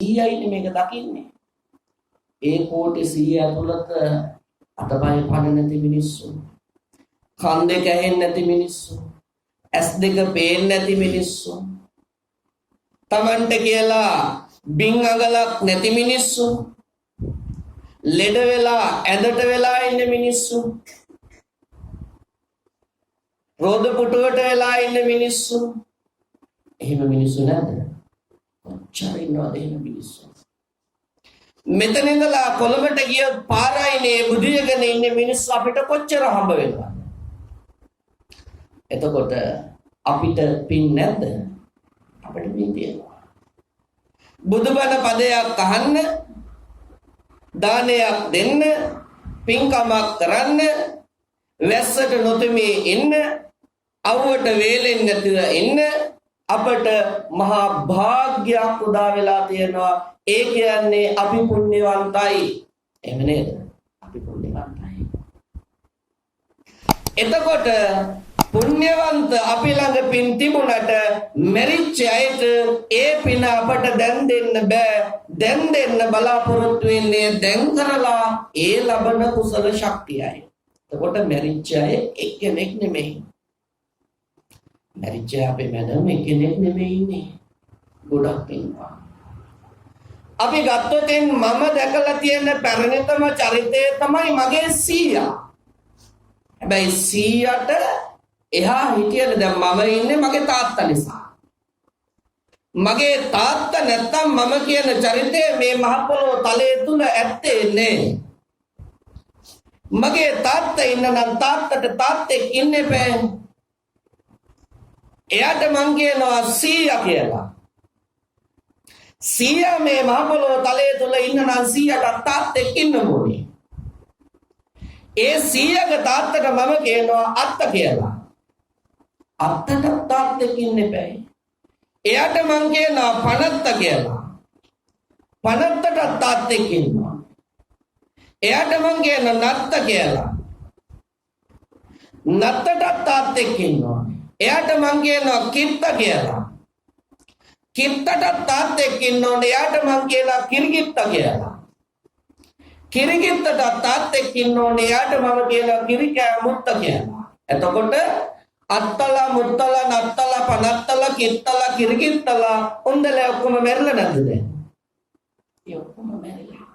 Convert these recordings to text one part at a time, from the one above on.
100යි මේක දකින්නේ. ඒ කෝටි 100 ඇතුළත අතපය පණ නැති මිනිස්සු, කන් දෙක ඇහෙන්නේ නැති මිනිස්සු, ඇස් දෙක පේන්නේ නැති මිනිස්සු, Tamante කියලා බින් අගලක් නැති මිනිස්සු, ලෙඩ වෙලා ඇඳට වෙලා ඉන්න මිනිස්සු, රෝද පුටුවට වෙලා ඉන්න මිනිස්සු. එහෙම මිනිස්සු නැද්ද? කොච්චර ඉන්නවද එහෙම මිනිස්සු? මෙතන ඉඳලා කොළඹට ගිය පාරයිනේ බුදියගෙන ඉන්න මිනිස්සු අපිට කොච්චර හම්බ වෙනවද? එතකොට අපිට පින් නැද්ද? අපිට පින් තියෙනවා. බුදුබණ පදයක් අහන්න, දානයක් දෙන්න, පින්කමක් කරන්න, වැස්සට නොතෙමී ඉන්න, අවුවට වේලෙන්නේ නැතිව ඉන්න අපට මහා භාග්‍යයක් උදා වෙලා තියෙනවා. ඒ කියන්නේ අපි පුණ්‍යවන්තයි. එහෙම නේද? අපි පුණ්‍යවන්තයි. එතකොට පුණ්‍යවන්ත අපි ළඟ පින් තිබුණට මෙරිච්ච අයට ඒ පින අපට දැන් දෙන්න බෑ. දැන් දෙන්න බලාපොරොත්තු වෙන්නේ දැන් කරලා ඒ ලබන කුසල ශක්තියයි. එතකොට මෙරිච්ච අය එක්කෙනෙක් නෙමෙයි. මෙරිච්ච අපේ මැදම එක්කෙනෙක් නෙමෙයි ඉන්නේ. ගොඩක් ඉන්නවා. අපි ගත්තොත් මම දැකලා තියෙන පැරණිතම චරිතය තමයි මගේ සීයා. හැබැයි සීයාට එහා හිටියද දැන් මම ඉන්නේ මගේ තාත්තා නිසා. මගේ තාත්තා නැත්තම් මම කියන චරිතය මේ මහ පොළොව තලයේ තුල ඇත්තේ නෑ. මගේ තාත්තා ඉන්න නම් තාත්තට තාත්තෙක් ඉන්නේ බෑ. එයාට මං කියනවා සීයා කියලා. සීයා මේ මහ පොළොව තලයේ තුල ඉන්න නම් සීයාට තාත්තෙක් ඉන්න ඕනේ. ඒ සීයාගේ තාත්තට මම කියනවා අත්තා කියලා. අත්තට තාත්තෙක් ඉන්න බෑ. එයාට මං කියනවා පණත්ත කියලා. පණත්තට තාත්තෙක් ඉන්නවා. එයාට මං කියනවා නත්ත කියලා. නත්තට තාත්තෙක් ඉන්නවා. එයාට මං කියනවා කිත්ත කියලා. කිත්තට තාත්තෙක් ඉන්නෝනේ. එයාට මං කියනවා කිරිකිත්ත කියලා. කිරිකිත්තට තාත්තෙක් ඉන්නෝනේ. එයාට මම කියනවා කිරිකෑ මුත්ත කියලා. එතකොට අත්තලා මුත්තලා නත්තලා පනත්තලා කිත්තලා කිරිකිත්තලා උන්දලා ඔක්කොම මැරිලා නැද්ද දැන්? ඒ ඔක්කොම මැරිලා.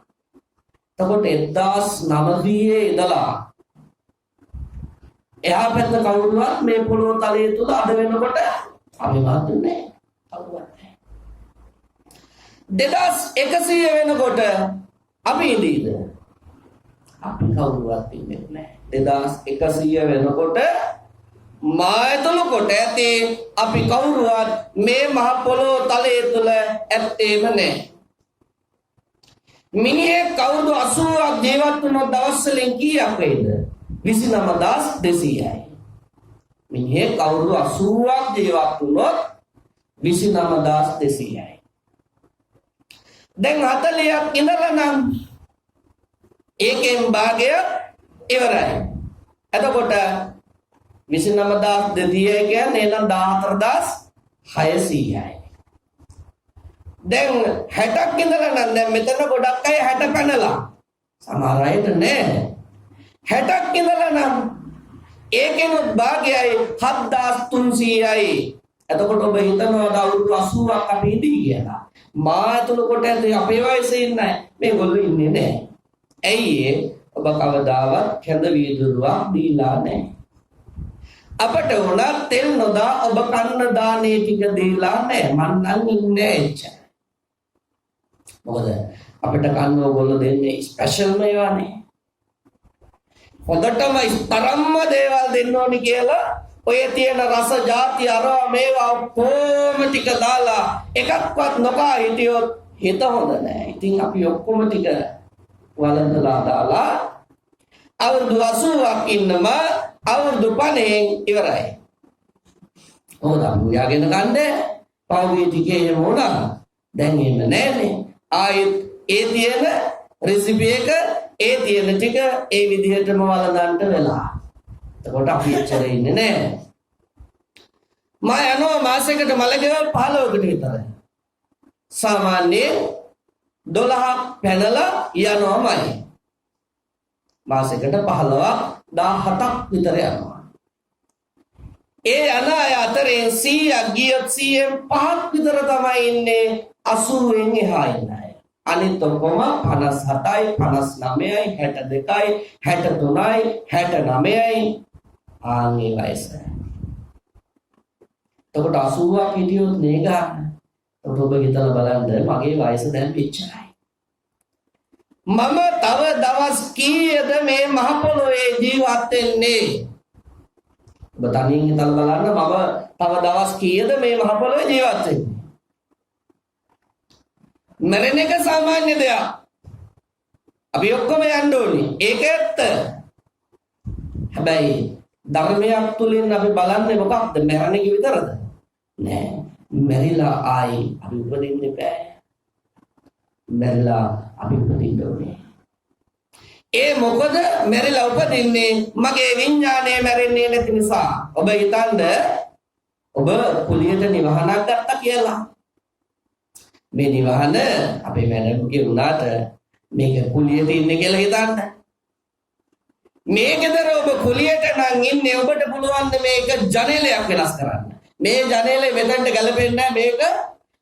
එතකොට 1900 ඉඳලා එහා පැත්ත කවුරුවත් මේ පොළොව තලයේ තුල අද වෙනකොට අවිවාද නැහැ. කවුරුවත් නැහැ. 2100 වෙනකොට අපි ඉඳීද? අපි කවුරුවත් ඉන්නේ නැහැ. 2100 වෙනකොට මායතල කොට ඇති අපි කවුරුවත් මේ මහ පොළොව තලයේ තුල ඇත්තේම නැහැ. මිනිහෙක් කවුරුදු 80ක් ජීවත් වුණොත් දවස් වලින් කීයක් වෙයිද? 29200යි. මිනිහෙක් කවුරුදු 80ක් ජීවත් වුණොත් 29200යි. දැන් 40ක් ඉඳලා නම් ඒකෙන් භාගය ඉවරයි. එතකොට 29200 කියන්නේ නම් 14600යි. දැන් 60ක් ඉඳලා නම් දැන් මෙතන ගොඩක් අය 60 පැනලා. සමහර අයට නෑ. 60ක් ඉඳලා නම් ඒකෙනුත් භාගයයි 7300යි. එතකොට ඔබ හිතනවාද අවුරුදු 80ක් අපි ඉඳී කියලා. මාතුළු කොට ඇති අපේ වයසේ ඉන්නයි මේගොල්ලෝ ඉන්නේ නෑ. ඇයි ඔබ කවදාවත් කැඳ වීදුරුවක් දීලා නෑ. අපට උනා තෙල් නොදා ඔබ කන්න දානේ ටික දීලා නෑ. මං නම් ඉන්නේ එච්චර. මොකද අපිට කන්න ඕගොල්ලෝ දෙන්නේ ස්පෙෂල් ඒවානේ. හොඳටම තරම්ම දේවල් දෙන්න ඕනි කියලා ඔය තියෙන රස ಜಾති අරවා මේවා ඔක්කොම ටික දාලා එකක්වත් නොකා හිටියොත් හිත හොඳ නෑ. ඉතින් අපි ඔක්කොම ටික වලඳලා දාලා අවුරුදු 80ක් ඉන්නම අවුරුදු 50න් ඉවරයි. ඕදම් යාගෙන ගන්නේ පෞගේ ටිකේ එහෙම වුණා. දැන් එන්න නෑනේ. ආයෙත් ඒ තියෙන රෙසිපි එක ඒ තියෙන ටික ඒ විදිහටම වලඳන්න වෙලා. එතකොට අපි එච්චර ඉන්නේ නෑ. මම යනවා මාසෙකට මලගෙවල් 15කට විතර. සාමාන්‍යයෙන් 12ක් පැනලා යනවාමයි. මාසෙකට 15ක් 17ක් විතර යනවා. ඒ යන අය අතරේ 100ක් ගියොත් 100න් 5ක් විතර තමයි ඉන්නේ 80න් එහා ඉන්න අය. අනිත් ඔක්කොම 57යි 59යි 62යි 63යි 69යි ආන්ගේ වයස. එතකොට 80ක් හිටියොත් නේ ගන්න. ඔබ හිතලා බලන්න මගේ වයස දැන් මෙච්චරයි. මම තව දවස් කීයද මේ මහ පොළොවේ ජීවත් වෙන්නේ? ඔබ තනියෙන් හිතලා බලන්න මම තව දවස් කීයද මේ මහ පොළොවේ ජීවත් වෙන්නේ? මරණ එක සාමාන්‍ය දෙයක්. අපි ඔක්කොම යන්න ඕනේ. ඒක ඇත්ත. හැබැයි ධර්මයක් තුලින් අපි බලන්නේ මොකක්ද? මරණ එක විතරද? නෑ. මැරිලා ආයි අපි උපදින්න බෑ. මැරිලා අපි උපදින්න ඕනේ. ඒ මොකද මැරිලා උපදින්නේ මගේ විඥානය මැරෙන්නේ නැති නිසා. ඔබ හිතන්න ඔබ කුලියට නිවහනක් ගත්තා කියලා. මේ නිවහන අපේ මැඩම්ගේ වුණාට මේක කුලියට ඉන්නේ කියලා හිතන්න. මේකේතර ඔබ කුලියට නම් ඉන්නේ ඔබට පුළුවන් මේක ජනේලයක් වෙනස් කරන්න. මේ ජනේලේ මෙතනට ගැලපෙන්නේ නැහැ මේක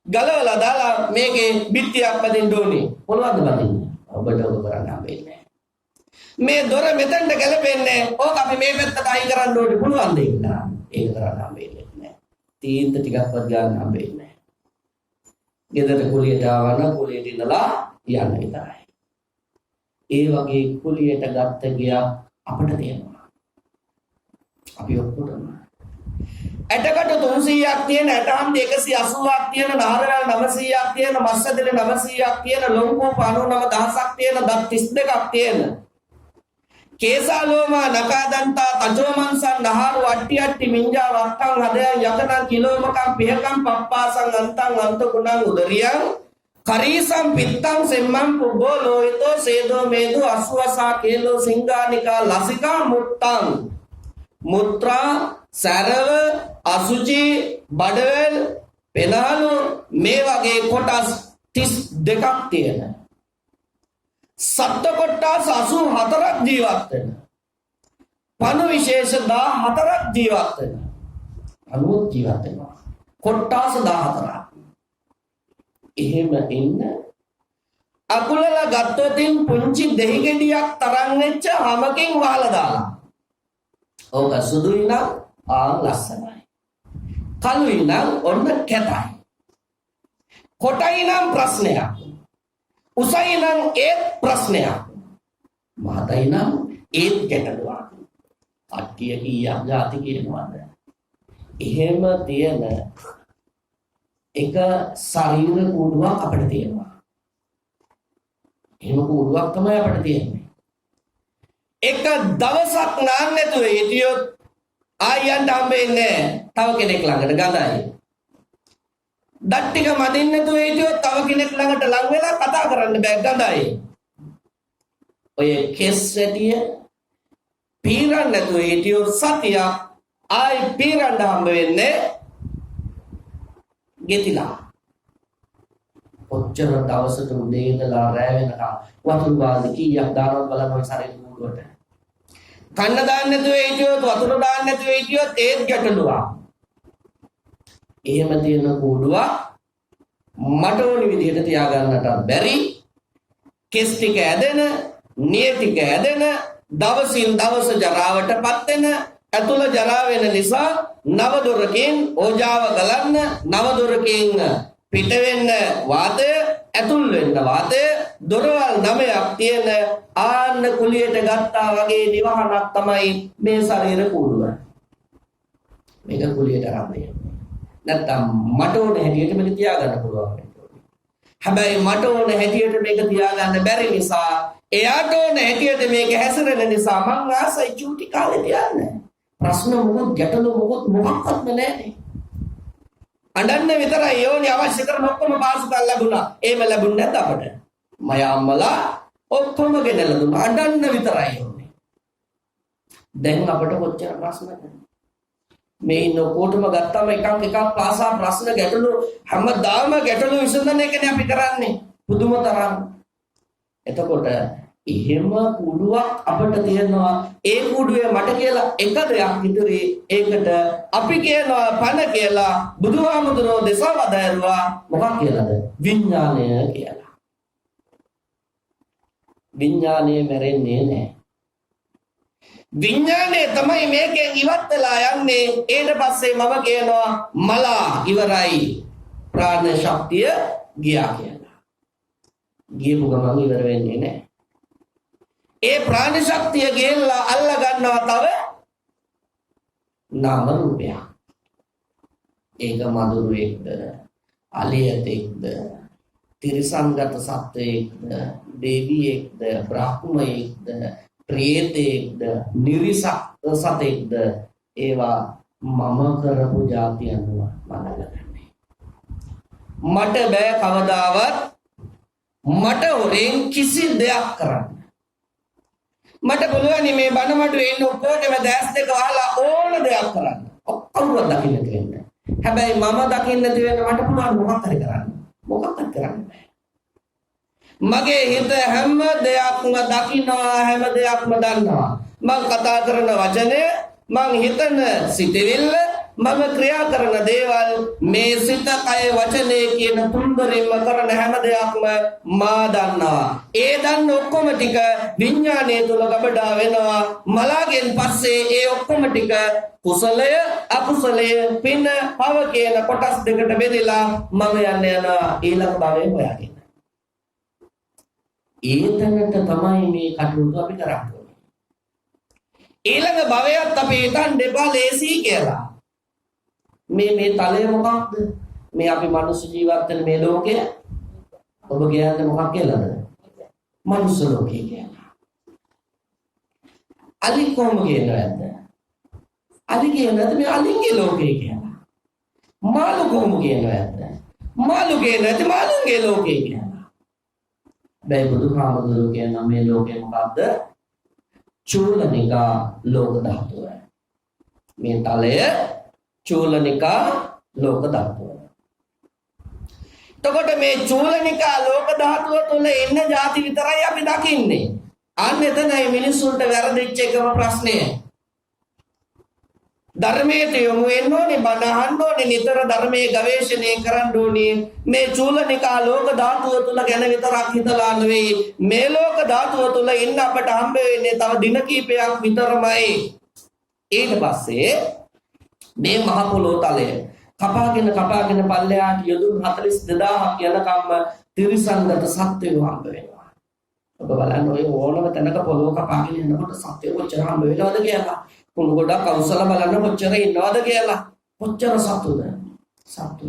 ගලවලා දාලා මේකේ බිත්තියක් බදින්න ඕනේ. පුළුවන්ද බදින්න? ඔබට ඔබ කරන්න හම්බෙන්නේ නැහැ. මේ දොර මෙතනට ගැලපෙන්නේ ඕක අපි මේ පැත්තට අයි කරන්න ඕනේ. පුළුවන්ද ඒක කරන්න? ඒක කරන්න හම්බෙන්නේ නැහැ. තීන්ත ටිකක්වත් ගන්න හම්බෙන්නේ නැහැ. ගෙදර කුලියට ආවම කුලියට ඉඳලා යන්න විතරයි. ඒ වගේ කුලියට ගත්ත ගියක් අපිට තියෙනවා. අපි ඔක්කොටම ඇටකට 300ක් තියෙන, ඇටහම් 180ක් තියෙන, නාරවැල් 900ක් තියෙන, මස්සදිල 900ක් තියෙන, ලොංකෝ 99000ක් තියෙන, දත් 32ක් තියෙන. කේසාලෝමා නකාදන්තා තජෝමන්සන් නහාරු අට්ටි අට්ටි මිංජා වත්තං හදයන් යකනං කිලෝමකම් පිහකම් පප්පාසං අන්තං අන්තකුණං උදරියං කරීසම් පිත්තං සෙම්මං පුබ්බෝ ලෝහිතෝ සේදෝ මේදු අස්වසා කේලෝ සිංගානිකා ලසිකා මුත්තං මුත්‍රා සැරව අසුචි බඩවැල් පෙනහළු මේ වගේ කොටස් 32ක් තියෙන සත්ත්ව කොටස් 84ක් ජීවත් වෙන පණු විශේෂ 14ක් ජීවත් වෙන අනුත් ජීවත් වෙනවා කොටස් 14ක් එහෙම ඉන්න අකුලලා ගත්තොතින් පුංචි දෙහි ගෙඩියක් තරම් වෙච්ච හැමකින් වහලා දාලා ඕක සුදුයි නම් ලස්සනයි කළුයි නම් ඔන්න කැතයි කොටයි නම් ප්‍රශ්නයක් උසයි නම් ඒත් ප්‍රශ්නයක් මහතයි නම් ඒත් ගැටලුවක් කට්ටිය කීයක් જાති කියනවාද එහෙම තියෙන එක ශරීර කූඩුවක් අපිට තියෙනවා එහෙම කූඩුවක් තමයි අපිට තියෙන්නේ එක දවසක් නාන්න නැතුව හිටියොත් ආයයන්ට හම්බෙන්නේ තව කෙනෙක් ළඟට ගඳයි දත් ටික මදින්න නැතුව හිටියොත් තව කෙනෙක් ළඟට ලං වෙලා කතා කරන්න බෑ ගඳයි. ඔය කෙස් ඇටිය පීරන්න නැතුව හිටියොත් සතියක් ආයි පීරන්න හම්බ වෙන්නේ ගෙතිලා. ඔච්චර දවසට උදේ ඉඳලා රැ වෙනකම් වතුර වාල්දි කීයක් දානවද බලන්න ඔය සරේ කුඩුවට. කන්න දාන්න නැතුව හිටියොත් වතුර දාන්න නැතුව හිටියොත් ඒත් ගැටලුවක්. එහෙම තියෙන කූඩුවක් මට ඕනි විදිහට තියාගන්නට බැරි කෙස් ටික ඇදෙන, නිය ටික ඇදෙන, දවසින් දවස ජරාවටපත් වෙන, ඇතුළ ජරා වෙන නිසා නව දොරකින් ඕජාව ගලන්න, නව දොරකින් පිට වෙන්න වාතය, ඇතුල් වෙන්න වාතය, දොරවල් 9ක් තියෙන ආන්න කුලියට ගත්තා වගේ නිවහනක් තමයි මේ ශරීර කූඩුව. මේක කුලියට අරන් නැත්තම් මට ඕන හැටියට මේක තියාගන්න පුළුවන්. හැබැයි මට ඕන හැටියට මේක තියාගන්න බැරි නිසා එයාට ඕන හැටියට මේක හැසිරෙන නිසා මං ආසයි චූටි කාලේ තියන්න. ප්‍රශ්න මොකක් ගැටලු මොකක්වත් නැහැ. අඬන්න විතරයි ඕනේ අවශ්‍ය කරන ඔක්කොම පාසුකම් ලැබුණා. එහෙම ලැබුණ නැද්ද අපට? මය අම්මලා ඔක්කොම ගෙනල්ලා දුන්නා. අඬන්න විතරයි ඕනේ. දැන් අපට කොච්චර ප්‍රශ්නද? මේ නෝකොටම ගත්තම එකක් පාසා ප්‍රශ්න ගැටලු හැමදාම ගැටලු විසඳන එකනේ අපි කරන්නේ. පුදුම තරම්. එතකොට එහෙම කුඩුවක් අපිට තියෙනවා. ඒ කුඩුවේ මට කියලා එක දෙයක් ඉදිරි. ඒකට අපි කියනවා පණ කියලා. බුදුහාමුදුරෝ දේශවදෑරුවා මොකක් කියලාද? විඥාණය කියලා. විඥාණය මැරෙන්නේ නැහැ. විඥාණය තමයි මේකෙන් ඉවත් වෙලා යන්නේ. ඊට පස්සේ මම කියනවා මලා ඉවරයි. ප්‍රාණ ශක්තිය ගියා කියලා. ගියපු ගමන් ඉවර වෙන්නේ නැහැ. ඒ ප්‍රාණ ශක්තිය ගෙල්ලා අල්ල ගන්නවා තව නාම රූපයක්. ඒක මధుරෙක්ද, අලියතෙක්ද, තිරිසන්ගත සත්වයෙක්ද, දෙවියෙක්ද, බ්‍රහ්මයෙක්ද, ප්‍රේතයෙක්ද, නිරිසක් සතෙක්ද, ඒවා මම කරපු જાති අනුව මනගන්නේ. මට බෑ කවදාවත් මට හොරෙන් කිසි දෙයක් කරන්න. මට පුළුවන් මේ බණමඩුවේ ඉන්න ඔක්කොටම දැස් දෙක වහලා ඕන දෙයක් කරන්න. ඔක්කොම දකින්න තියෙනවා. හැබැයි මම දකින්න තියෙන මට පුළුවන් මොකක් හරි කරන්න. මොකක්ද කරන්න බෑ. මගේ හිත හැම දෙයක්ම දකින්නවා, හැම දෙයක්ම දන්නවා. මම කතා කරන වචනය, මම හිතන සිතවිල්ල, මම ක්‍රියා කරන දේවල්, මේ සිත, කය, වචනේ කියන තුන්දරින්ම කරන හැම දෙයක්ම මා දන්නවා. ඒ දන්න ඔක්කොම ටික විඥානයේ තුල ගබඩා වෙනවා. මලාගෙන් පස්සේ ඒ ඔක්කොම ටික කුසලය, අකුසලය, පින, පව කියන කොටස් දෙකට බෙදලා මම යනවා ඊළඟ භවයේ හොයාගෙන. ඒතනට තමයි මේ කටයුතු අපි කරන්නේ. ඊළඟ භවයත් අපි හිතන් දෙපා ලේසි කියලා. මේ තලය මොකක්ද? මේ අපි මනුස්ස ජීවත් වෙන මේ ලෝකය ඔබ කියන්නේ මොකක් කියලාද? මනුස්ස ලෝකය කියලා. අලි කොහොම කියනවද? අලි කියනද මේ අලින්ගේ ලෝකය කියලා. මාළු කොහොම කියනවද? මාළු කියනද මාළුන්ගේ ලෝකය කියලා. බෑ බුදුහාමුදුරුවෝ කියන මේ ලෝකය මොකක්ද? චූලනිකා ලෝක ධාතුව. මේ තලය චූලනිකා ලෝක ධාතුව. එතකොට මේ චූලනිකා ලෝක ධාතුව තුල ඉන්න ಜಾති විතරයි අපි දකින්නේ. අන්න එතනයි මිනිස්සුන්ට වැරදිච්ච එකම ප්‍රශ්නය. ධර්මයේ යොමු වෙන්න ඕනේ, බණ අහන්න ඕනේ, නිතර ධර්මයේ ගවේෂණය කරන්න ඕනේ. මේ චූලනිකා ලෝක ධාතුව තුල ගැන විතරක් හිතලා නෙවෙයි, මේ ලෝක ධාතුව තුල ඉන්න අපට හම්බ වෙන්නේ තව දින කිහිපයක් විතරමයි. ඊට පස්සේ මේ මහ පොළොව තලය කපාගෙන පල්ලෙහාට යොදුන් 42000ක් යනකම් තිරිසන්ගත සත්වයෝ හම්බ වෙනවා. ඔබ බලන්න ඔය ඕනම තැනක පොළොව කපාගෙන යනකොට සත්වයෝ කොච්චර හම්බ වෙනවද කියලා. කුණු ගොඩක් අවසල බලන්න කොච්චර ඉන්නවද කියලා. කොච්චර සතුද? සතු.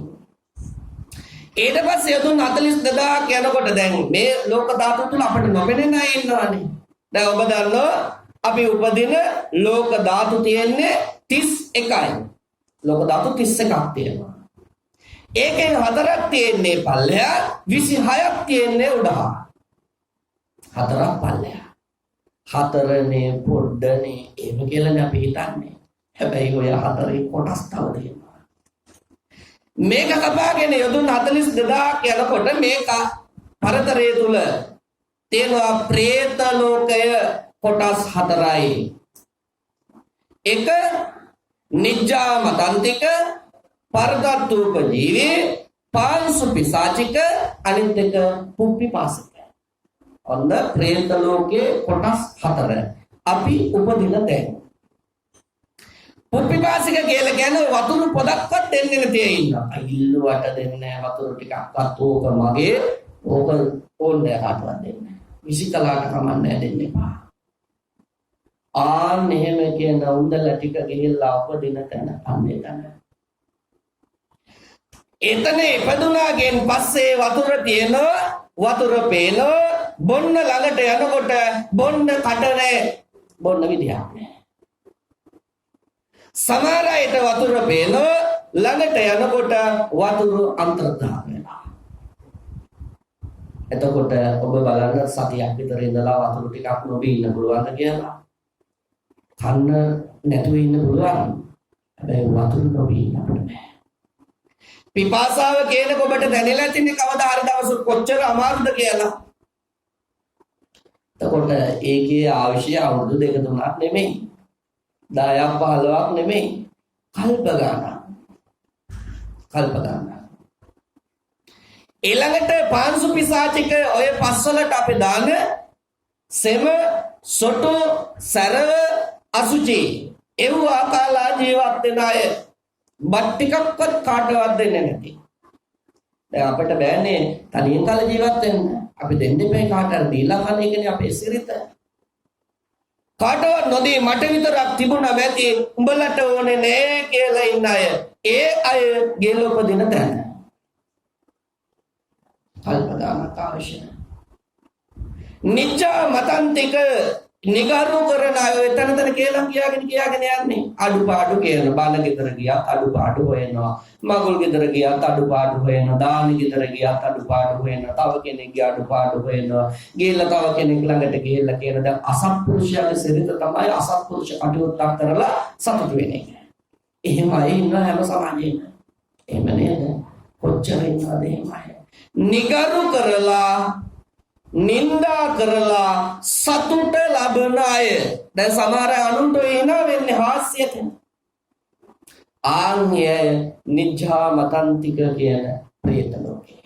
ඊට පස්සේ යොදුන් 42000ක් යනකොට දැන් මේ ලෝක ධාතු තුල අපිට නොපෙනෙන අය ඉන්නවනේ. දැන් ඔබ දන්නවා අපි උපදින ලෝක ධාතු තියෙන්නේ 31යි. ලෝක ධාතු 31ක් තියෙනවා. ඒකෙන් 4ක් තියෙන්නේ පල්ලෙහා, 26ක් තියෙන්නේ උඩහා. 4ක් පල්ලෙහා. 4නේ පොඩ්ඩනේ එහෙම කියලානේ අපි හිතන්නේ. හැබැයි ඔය 4 කොටස් තව තියෙනවා. මේක කපාගෙන යොදුන් 42000ක් යනකොට මේක පරතරය තුල තියෙනවා പ്രേත ලෝකය කොටස් 4යි. එක නිජ්ජා මතන්තික, පරදත්තූපජීවී, පාංසු පිසාචික, අනිත් එක පුප්පිපාසික. ඔන්න പ്രേත ලෝකයේ කොටස් 4 අපි උපදින තැන. පුප්පිපාසික කියලා කියන්නේ වතුරු පොදක්වත් දෙන්නේ නැති අය ඉන්නවා. අයිල්ලුවට දෙන්නේ නැහැ වතුරු ටිකක්වත්. ඕක මගේ, ඕක ඕන්නේ කාටවත් දෙන්නේ නැහැ. විසිකලාට කමන්නේ දෙන්න එපා. ආන් එහෙම කියන උන්දල ටික ගිහිල්ලා උපදින තැන අන්නේ තැන. එතන ඉපදුනාගෙන් පස්සේ වතුර තියෙනවා, වතුර පේනවා, බොන්න ළඟට යනකොට බොන්න කට නැහැ, බොන්න විදියක් නැහැ. සමහර අයට වතුර පේනවා, ළඟට යනකොට වතුර අන්තර්ධාන වෙනවා. එතකොට ඔබ බලන්න සතියක් විතර ඉඳලා වතුර ටිකක් නොබී ඉන්න පුළුවන්ද කියලා? කන්න නැතුව ඉන්න පුළුවන්. හැබැයි වතුර නොබී ඉන්න අපිට බෑ. පිපාසාව කියනකොට ඔබට දැනෙලා තියෙන්නේ කවදා හරි දවසක කොච්චර අමාරුද කියලා. එතකොට ඒකේ අවශ්‍ය අවුරුදු 2-3ක් නෙමෙයි. 10ක් 15ක් නෙමෙයි. කල්ප ගානක්. කල්ප ගානක්. ඊළඟට පාංශු පිසාචික ඔය පස්වලට අපි දාන සෙම, සොටු, සරව, අසුචි එව්වා කාලා ජීවත් වෙන අය බත් ටිකක්වත් කාටවත් දෙන්නේ නැති. දැන් අපිට බෑනේ තනියෙන් කාලා ජීවත් වෙන්න. අපි දෙන්න එපා කාට හරි දීලා කන එකනේ අපේ සිරිත. කාටවත් නොදී මට විතරක් තිබුණා බැති උඹලට ඕනේ නෑ කියලා ඉන්න අය. ඒ අය ගෙල උපදින තැන. කල්පදානක අවශ්‍යයි. නිච්චා මතන්තික නිගරු කරන අය එතනතන කියලා කියාගෙන යන්නේ. අඩුපාඩු කියන බණ ගෙදර ගියත් අඩුපාඩු හොයනවා. මගුල් ගෙදර ගියත් අඩුපාඩු හොයනවා. දාන ගෙදර ගියත් අඩුපාඩු හොයනවා. තව කෙනෙක්ගේ අඩුපාඩු හොයනවා. ගිහලා තව කෙනෙක් ළඟට ගිහලා කියන දැන් අසත්පුරුෂයාගේ සිරිත තමයි අසත්පුරුෂ කටයුත්තක් කරලා සතුටු වෙන එක. එහෙම අය ඉන්න හැම සමාජයෙම. එහෙම නේද? කොච්චර ඉන්නවද එහෙම අය? නිගරු කරලා නින්දා කරලා සතුට ලබන අය. දැන් සමහර අනුන්ට එනවා වෙන්නේ හාස්‍යයට. ආන්‍ය නිජ්ජා මතන්තික කියන ප්‍රේත ලෝකේ.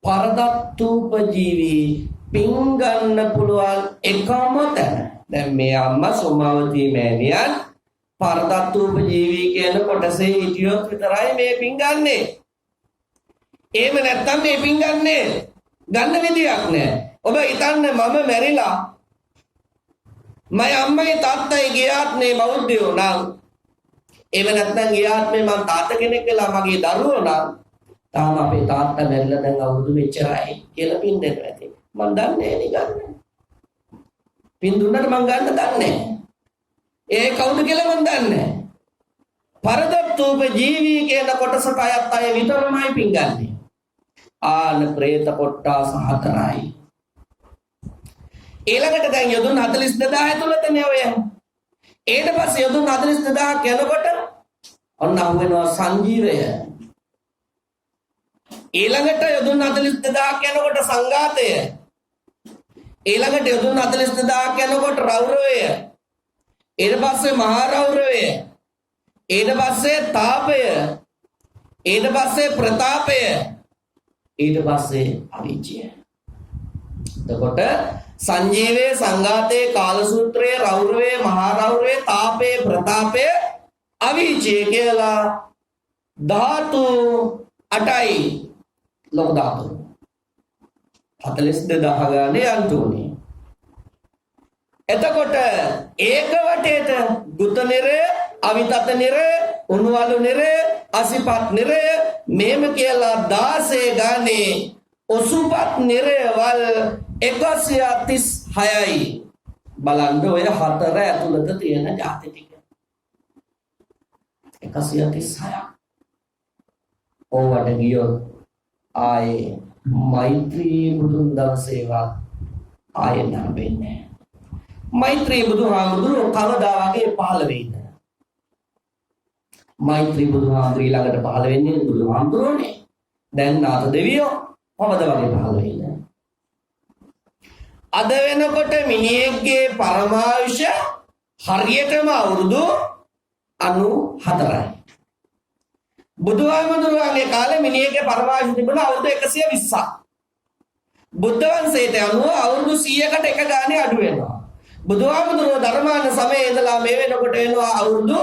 පරදත්තූපජීවී පින් ගන්න පුළුවන් එකම තැන. දැන් මේ අම්මා සෝමාවතී මෑණියන් පරදත්තූපජීවී කියන කොටසේ හිටියොත් විතරයි මේ පින් ගන්නෙ. එහෙම නැත්නම් මේ පින් ගන්න විදියක් නෑ. ඔබ හිතන්න මම මැරිලා මගේ අම්මගේ තාත්තයි ගියාත් මේ බෞද්ධයෝ නම් එහෙම නැත්නම් ගියාත් මේ මං තාත්තා කෙනෙක් වෙලා මගේ දරුවෝ නම් තාම අපේ තාත්තා මැරිලා දැන් අවුරුදු මෙච්චරයි කියලා පින් දෙන්න ඇති. මං දන්නේ නේ ගන්න. පින් දුන්නට මං ගන්න දන්නේ. ඒ කවුද කියලා මං දන්නේ. පරදත්තූප ජීවී කියන කොටසට අයත් අය විතරමයි පින් ගන්නේ. ආන ප්‍රේත කොට්ටාස 4යි. ඊළඟට දැන් යොදුන් 42000 ඇතුළතනේ ඔය. ඊට පස්සේ යොදුන් 42000 යනකොට ඔන්න අහු වෙනවා සංජීවය. ඊළඟට යොදුන් 42000 යනකොට සංඝාතය. ඊළඟට යොදුන් 42000 යනකොට රෞරවය. ඊට පස්සේ මහා රෞරවය. ඊට පස්සේ තාපය. ඊට පස්සේ ප්‍රතාපය. ඊට පස්සේ අවිජ්ජය. එතකොට සංජීවයේ, සංඝාතයේ, කාලසූත්‍රයේ, රෞරවයේ, මහා රෞරවයේ, තාපයේ, ප්‍රතාපයේ, අවිජ්ජය කියලා ධාතු 8යි. ලෝක ධාතු 42000 ගානේ යන්තුනේ. එතකොට ඒක වටේට ගුත නිරය, අවිතත නිරය, උණුවලු නිරය, අසිපත් නිරය මේම කියලා 16 ගානේ ඔසුපත් නිරයවල් 136යි. බලන්න ඔය 4 ඇතුළත තියෙන ಜಾති ටික 136ක්. ඕවට ගියොත් ආයේ මෛත්‍රී බුදුන් දවසේවත් ආයේ නැවෙන්නේ. මෛත්‍රී බුදුහාමුදුරුවෝ කවදා වගේ පහළ වෙයිද? මෛත්‍රී බුදුහාමුදුරුවෝ ඊළඟට පහළ වෙන්නේ බුදුහාමුදුරුවෝනේ. දැන් නාථ දෙවියෝ කොහොමද වගේ පහළ වෙන්නේ? අද වෙනකොට මිනිහෙක්ගේ පරමායුෂ හරියටම අවුරුදු 94යි. බුදුහාමුදුරුවන්ගේ කාලේ මිනිහෙක්ගේ පරමායුෂ තිබුණා අවුරුදු 120ක්. බුද්ධ වංශයට අනුව අවුරුදු 100කට එක ගානේ අඩු වෙනවා. බුදුහාමුදුරුවෝ ධර්මාන සමයේ ඉඳලා මේ වෙනකොට එනවා අවුරුදු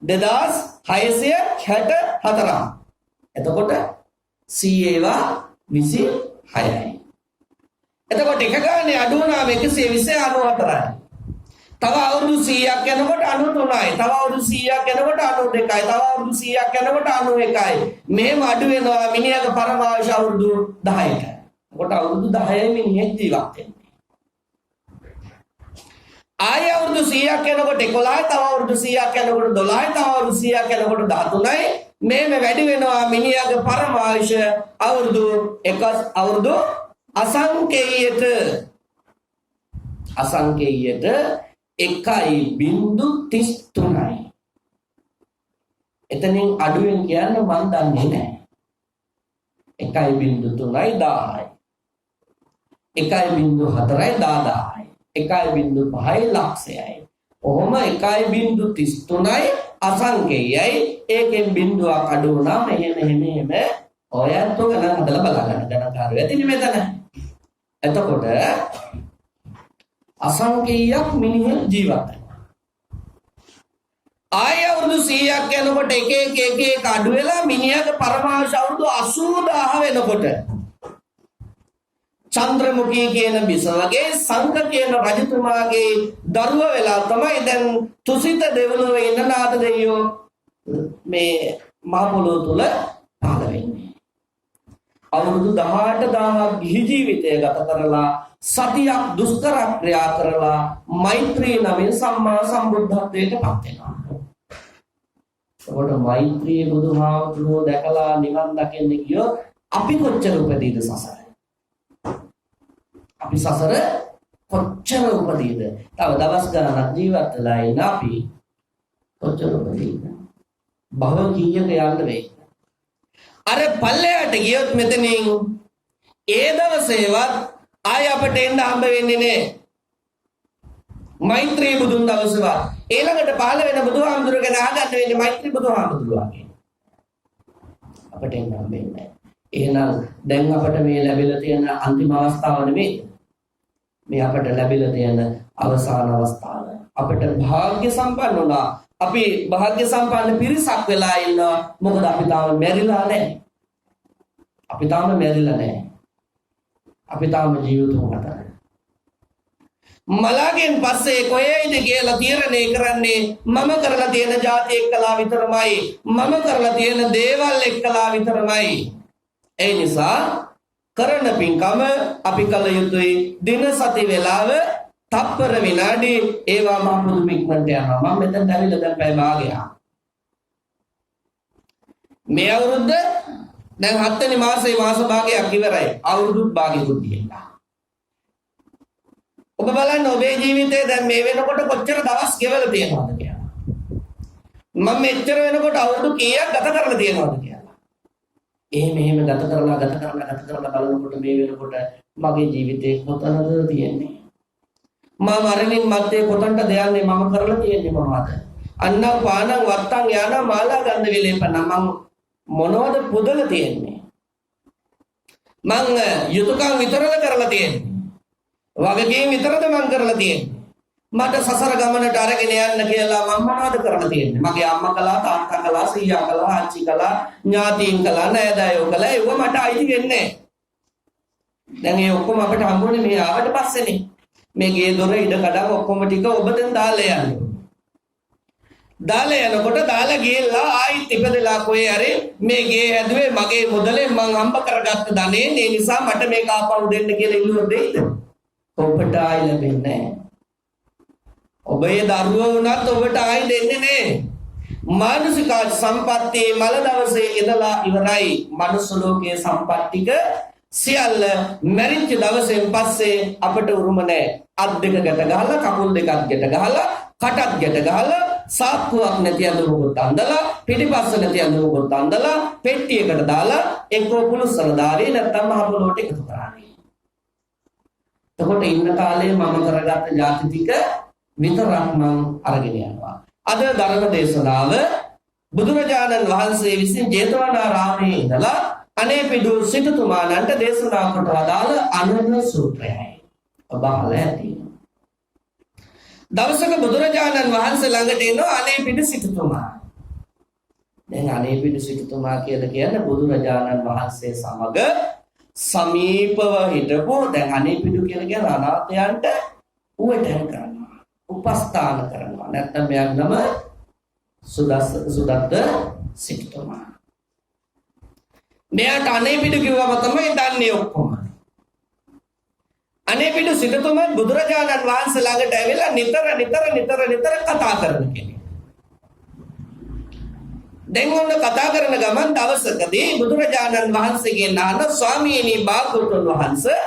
2664. එතකොට 126යි. එතකොට එක ගානේ අඩු වුණාම 194යි. තව අවුරුදු 100ක් යනකොට 93යි. තව අවුරුදු 100ක් යනකොට 92යි. තව අවුරුදු 100ක් යනකොට 91යි. මෙහෙම අඩු වෙනවා මිනිහගේ පරමාවශ අවුරුදු 10ට. එතකොට අවුරුදු 10යි මිනිහෙක් ජීවත් වෙන්නේ. ආය අවුරුදු 100ක් යනකොට 11යි. තව අවුරුදු 100ක් යනකොට 12යි. තව අවුරුදු 100ක් යනකොට 13යි. මේම වැඩි වෙනවා මිනිහගේ පරමාවශ අවුරුදු අසංකේයයට 1.33යි. එතනින් අඩුවෙන් කියන්න මන් දන්නේ නැහැ. 1.3යි 1000යි. 1.4යි 10000යි. 1.5යි ලක්ෂයයි. ඔහොම 1.33යි අසංකේයයි. ඒකෙන් බිඳුවක් අඩු වුණාම එහෙම ඔයත් උග ගණන් හදලා බලන්න ගණන්කාරයෝ ඇතිනේ මෙතන. එතකොට අසංකේයයක් මිනිහෙක් ජීවත් වෙනවා. ආය අවුරුදු 100ක් යනකොට එක අඩු වෙලා මිනිහගේ පරමාවශ අවුරුදු 80000 වෙනකොට චන්ද්‍රමුඛී කියන බිසවගේ සංඝ කියන රජතුමාගේ දරුව වෙලා තමයි දැන් තුසිත දෙවලුවේ ඉන්න නාද දෙවියෝ මේ මහ පොළොව තුල පහළ වෙන්නේ. අවුරුදු 18000ක් ගිහි ජීවිතය ගත කරලා සතියක් දුෂ්කර ක්‍රියා කරලා මෛත්‍රී නමින් සම්මා සම්බුද්ධත්වයට පත් වෙනවා. ඔබට මෛත්‍රී බුදුහාමුදුරුවෝ දැකලා නිවන් දකින්න ගියොත් අපි කොච්චර උපදීද සසර? අපි සසර කොච්චර උපදීද? තව දවස් ගණනක් ජීවත් වෙලා ඉන්න අපි කොච්චර උපදීද? භව කීයක යන්න වෙයි. අර පල්ලයට ගියොත් මෙතනින් ඒ දවසේවත් ආය අපට එන්න හම්බ වෙන්නේ නැහැ. මෛත්‍රී බුදුන් දවසේවත් ඊළඟට පහළ වෙන බුදුහාමුදුරුවෝ ගැන අහගන්න වෙන්නේ මෛත්‍රී බුදුහාමුදුරුවෝගෙන්. අපට එන්න හම්බ වෙන්නේ නැහැ. එහෙනම් දැන් අපට මේ ලැබිලා තියෙන අන්තිම අවස්ථාව නෙමෙයි. මේ අපට ලැබිලා තියෙන අවසාන අවස්ථාව. අපට වාග්ය සම්පන්න වුණා. අපි වාග්ය සම්පන්න පිරිසක් වෙලා ඉන්නවා. මොකද අපි තාම මැරිලා නැහැ. අපි තාම මැරිලා නැහැ. අපි තාම ජීවිතුන් අතර. මලගෙන් පස්සේ කොහේද කියලා තීරණය කරන්නේ මම කරලා තියෙන જાති එක්කලා විතරමයි. මම කරලා තියෙන දේවල් එක්කලා විතරමයි. ඒ නිසා කරන පින්කම අපි කල යුතුයි. දින සති වේලාව තප්පර විනාඩි ඒවා මම මුදු මික්මන්ට යනවා. මම මෙතන ඇවිල්ලා දැන් පැය භාගයක්. මේ අවුරුද්ද දැන් 7 වෙනි මාසේ මාස භාගයක් ඉවරයි. අවුරුදු භාගයකුත් ගියා. ඔබ බලන්න ඔබේ ජීවිතේ දැන් මේ වෙනකොට කොච්චර දවස් ගෙවලා තියෙනවද කියලා. මම මෙච්චර වෙනකොට අවුරුදු කීයක් ගත කරලා තියෙනවද කියලා. එහෙම ගත කරලා බලනකොට මේ වෙනකොට මගේ ජීවිතේ කොතනද තියෙන්නේ? මම මරණින් මත්තේ කොතනටද යන්නේ? මම කරලා තියෙන්නේ මොනවද? අන්නම් පානම් වත්තන් යානා මාලා ගන්ධ විලේපන මම මොනවද පුදලා තියෙන්නේ? මං යුතුයකම් විතරද කරලා තියෙන්නේ? වගකීම් විතරද මං කරලා තියෙන්නේ? මට සසර ගමනට අරගෙන යන්න කියලා මම මොනවද කරලා තියෙන්නේ? මගේ අම්මා කළා, තාත්තා කළා, සීයා කළා, ආච්චි කළා, ඥාතීන් කළා, නෑදෑයෝ කළා. ඒව මට අයිති වෙන්නේ නැහැ. දැන් ඒ ඔක්කොම අපිට හම්බුනේ මේ ආවට පස්සේනේ. මේ ගේ දොර ඉඩ කඩම් ඔක්කොම ටික ඔබ දැන් දාලා යන්නේ. දාලා යනකොට දාලා ගිහලා ආයිත් ඉපදලා කොහේ හරි මේ ගේ හැදුවේ මගේ මුදලෙන් මං හම්බ කරගත්ත ධනෙ. ඒ නිසා මට මේක ආපහු දෙන්න කියලා ඉල්ලුවොත් දෙයිද? ඔබට ආයි ලැබෙන්නේ නැහැ. ඔබේ දරුවෝ වුණත් ඔබට ආයි දෙන්නේ නැහැ. මානසික සම්පත්තියේ මල දවසේ ඉඳලා ඉවරයි. මනුස්ස ලෝකයේ සම්පත්තික සියල්ල මැරිච්ච දවසෙන් පස්සේ අපට උරුම නැහැ. අත් දෙක ගැට ගහලා, කකුල් දෙකක් ගැට ගහලා, කටක් ගැට ගහලා, සාක්කුවක් නැති අඳුමකට අඳලා, පිටිපස්ස නැති අඳුමකට අඳලා, පෙට්ටියකට දාලා එක්කෝ පුලුස්සන දාරේ නැත්තම් මහ පොළොවට එකතු කරන්නේ. එතකොට ඉන්න කාලේ මම කරගත්ත ಜಾති ටික විතරක් මම අරගෙන යනවා. අද ධර්ම දේශනාව බුදුරජාණන් වහන්සේ විසින් ජේතවනාරාමයේ ඉඳලා අනේපිඩු සිටුතුමාණන්ට දේශනා කොට වදාළ අනුන සූත්‍රයයි. ඔබ අහලා ඇති. දවසක බුදුරජාණන් වහන්සේ ළඟට එනවා අනේපිඩු සිටුතුමා. දැන් අනේපිඩු සිටුතුමා කියලා කියන්නේ බුදුරජාණන් වහන්සේ සමග සමීපව හිටපු දැන් අනේපිඩු කියලා කියන අනාථයන්ට උවටන් කරනවා. උපස්ථාන කරනවා. නැත්නම් මෙයාගේ නම සුදත්ත සිටුතුමා. මෙයාට අනේපිඩු කිව්වම තමයි දන්නේ ඔක්කොම. අනේපිඩු සිටුතුමා බුදුරජාණන් වහන්සේ ළඟට ඇවිල්ලා නිතර කතා කරන කෙනෙක්. දැන් ඔන්න කතා කරන ගමන් දවසකදී බුදුරජාණන් වහන්සේගේ නාන ස්වාමීනි බාගතුන් වහන්සේ